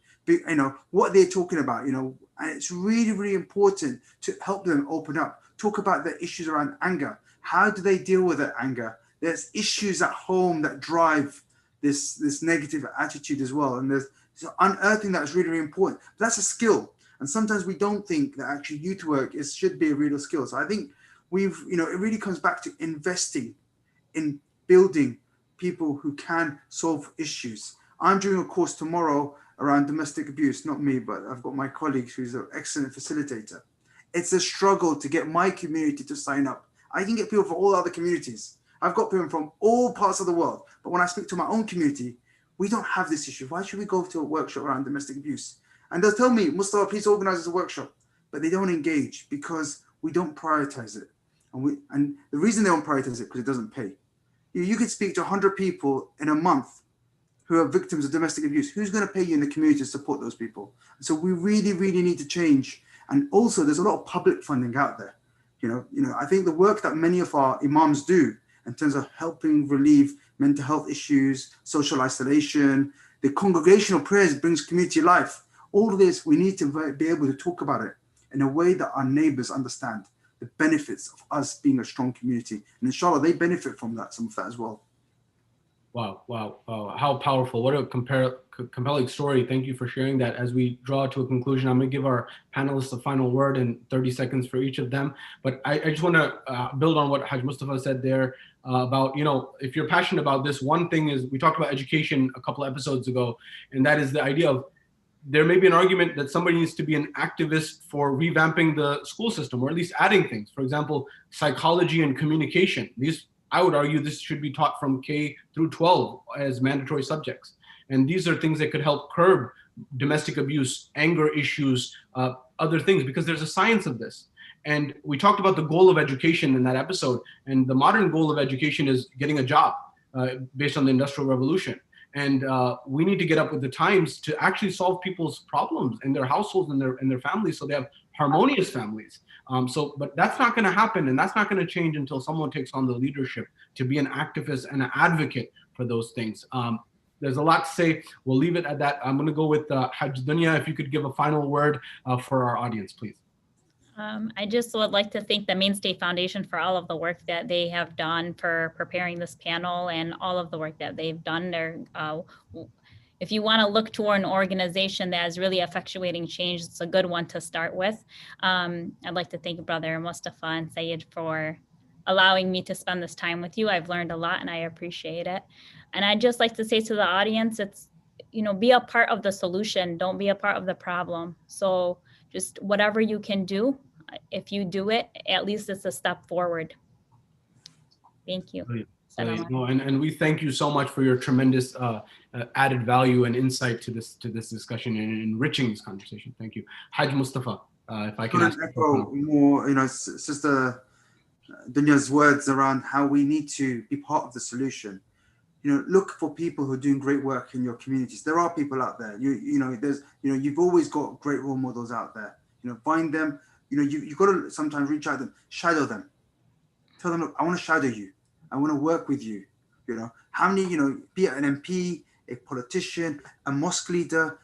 what they're talking about, and it's really, really important to help them open up, talk about their issues around anger. How do they deal with their anger? There's issues at home that drive this negative attitude as well. And there's unearthing that is really, really important. But that's a skill. And sometimes we don't think that actually youth work should be a real skill. So I think it really comes back to investing in building people who can solve issues. I'm doing a course tomorrow around domestic abuse, not me, but I've got my colleague who's an excellent facilitator. It's a struggle to get my community to sign up. I can get people from all other communities. I've got people from all parts of the world. But when I speak to my own community, we don't have this issue. Why should we go to a workshop around domestic abuse? And they'll tell me, Mustafa, please organize a workshop. But they don't engage because we don't prioritize it. And the reason they don't prioritize it, because it doesn't pay. You could speak to 100 people in a month who are victims of domestic abuse. Who's going to pay you in the community to support those people? And so we really, really need to change. And also, there's a lot of public funding out there. I think the work that many of our imams do in terms of helping relieve mental health issues, social isolation, the congregational prayers brings community life. All of this, we need to be able to talk about it in a way that our neighbors understand the benefits of us being a strong community. And inshallah, they benefit from some of that as well. Wow. How powerful. What a compelling story. Thank you for sharing that. As we draw to a conclusion, I'm going to give our panelists a final word in 30 seconds for each of them. But I just want to build on what Haj Mustafa said there about, if you're passionate about this, one thing is, we talked about education a couple of episodes ago, and that is the idea of, there may be an argument that somebody needs to be an activist for revamping the school system, or at least adding things. For example, psychology and communication. I would argue this should be taught from K through 12 as mandatory subjects. And these are things that could help curb domestic abuse, anger issues, other things, because there's a science of this. And we talked about the goal of education in that episode. And the modern goal of education is getting a job based on the Industrial Revolution. And we need to get up with the times to actually solve people's problems in their households and their families, so they have harmonious families. But that's not going to happen, and that's not going to change until someone takes on the leadership to be an activist and an advocate for those things. there's a lot to say. We'll leave it at that. I'm going to go with Hajj Dewnya. If you could give a final word for our audience, please. I just would like to thank the Mainstay Foundation for all of the work that they have done for preparing this panel and all of the work that they've done. If you want to look toward an organization that is really effectuating change, it's a good one to start with. I'd like to thank Brother Mustafa and Sayyid for allowing me to spend this time with you. I've learned a lot and I appreciate it. And I'd just like to say to the audience, it's, be a part of the solution. Don't be a part of the problem. So just whatever you can do, if you do it, at least it's a step forward. Thank you. And we thank you so much for your tremendous added value and insight to this discussion and enriching this conversation. Thank you. Hajj Mustafa, if I can echo more, Sister Dunya's words around how we need to be part of the solution. Look for people who are doing great work in your communities. There are people out there. You've always got great role models out there. Find them. You've got to sometimes reach out to them, shadow them. Tell them, look, I want to shadow you. I want to work with you. How many, be it an MP, a politician, a mosque leader,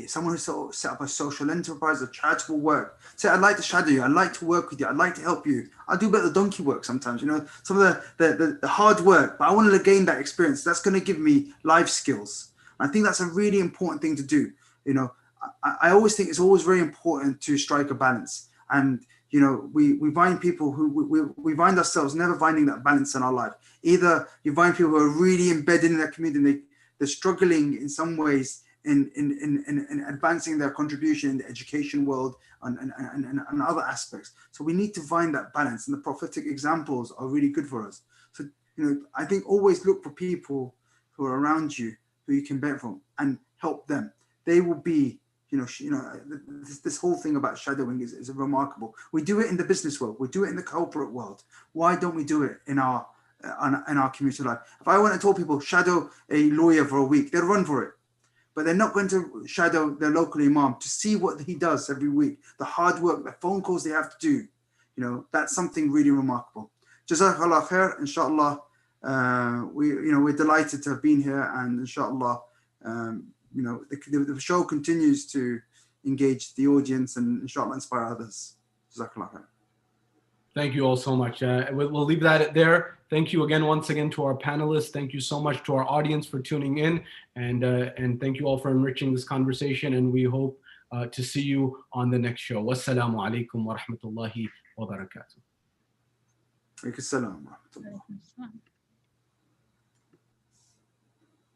someone who set up a social enterprise, a charitable work. Say, I'd like to shadow you. I'd like to work with you. I'd like to help you. I'll do a bit of the donkey work sometimes, some of the hard work, but I want to gain that experience. That's going to give me life skills. I think that's a really important thing to do. I always think it's always very important to strike a balance. And, we find people who we find ourselves never finding that balance in our life. Either you find people who are really embedded in their community and they're struggling in some ways in advancing their contribution in the education world and other aspects. So we need to find that balance, and the prophetic examples are really good for us. So, I think always look for people who are around you who you can benefit from and help them. They will be, this whole thing about shadowing is remarkable. We do it in the business world. We do it in the corporate world. Why don't we do it in our community life? If I want to tell people shadow a lawyer for a week, they'll run for it. But they're not going to shadow their local imam to see what he does every week, the hard work, the phone calls they have to do. That's something really remarkable. Jazakallah khair, inshallah. We're delighted to have been here, and inshallah, the show continues to engage the audience and inshallah inspire others. Jazakallah khair. Thank you all so much. We'll leave that there. Thank you again, once again, to our panelists. Thank you so much to our audience for tuning in, and thank you all for enriching this conversation. And we hope to see you on the next show. Wassalamu alaikum wa rahmatullahi wa barakatuh. Alaikum salam wa rahmatullah.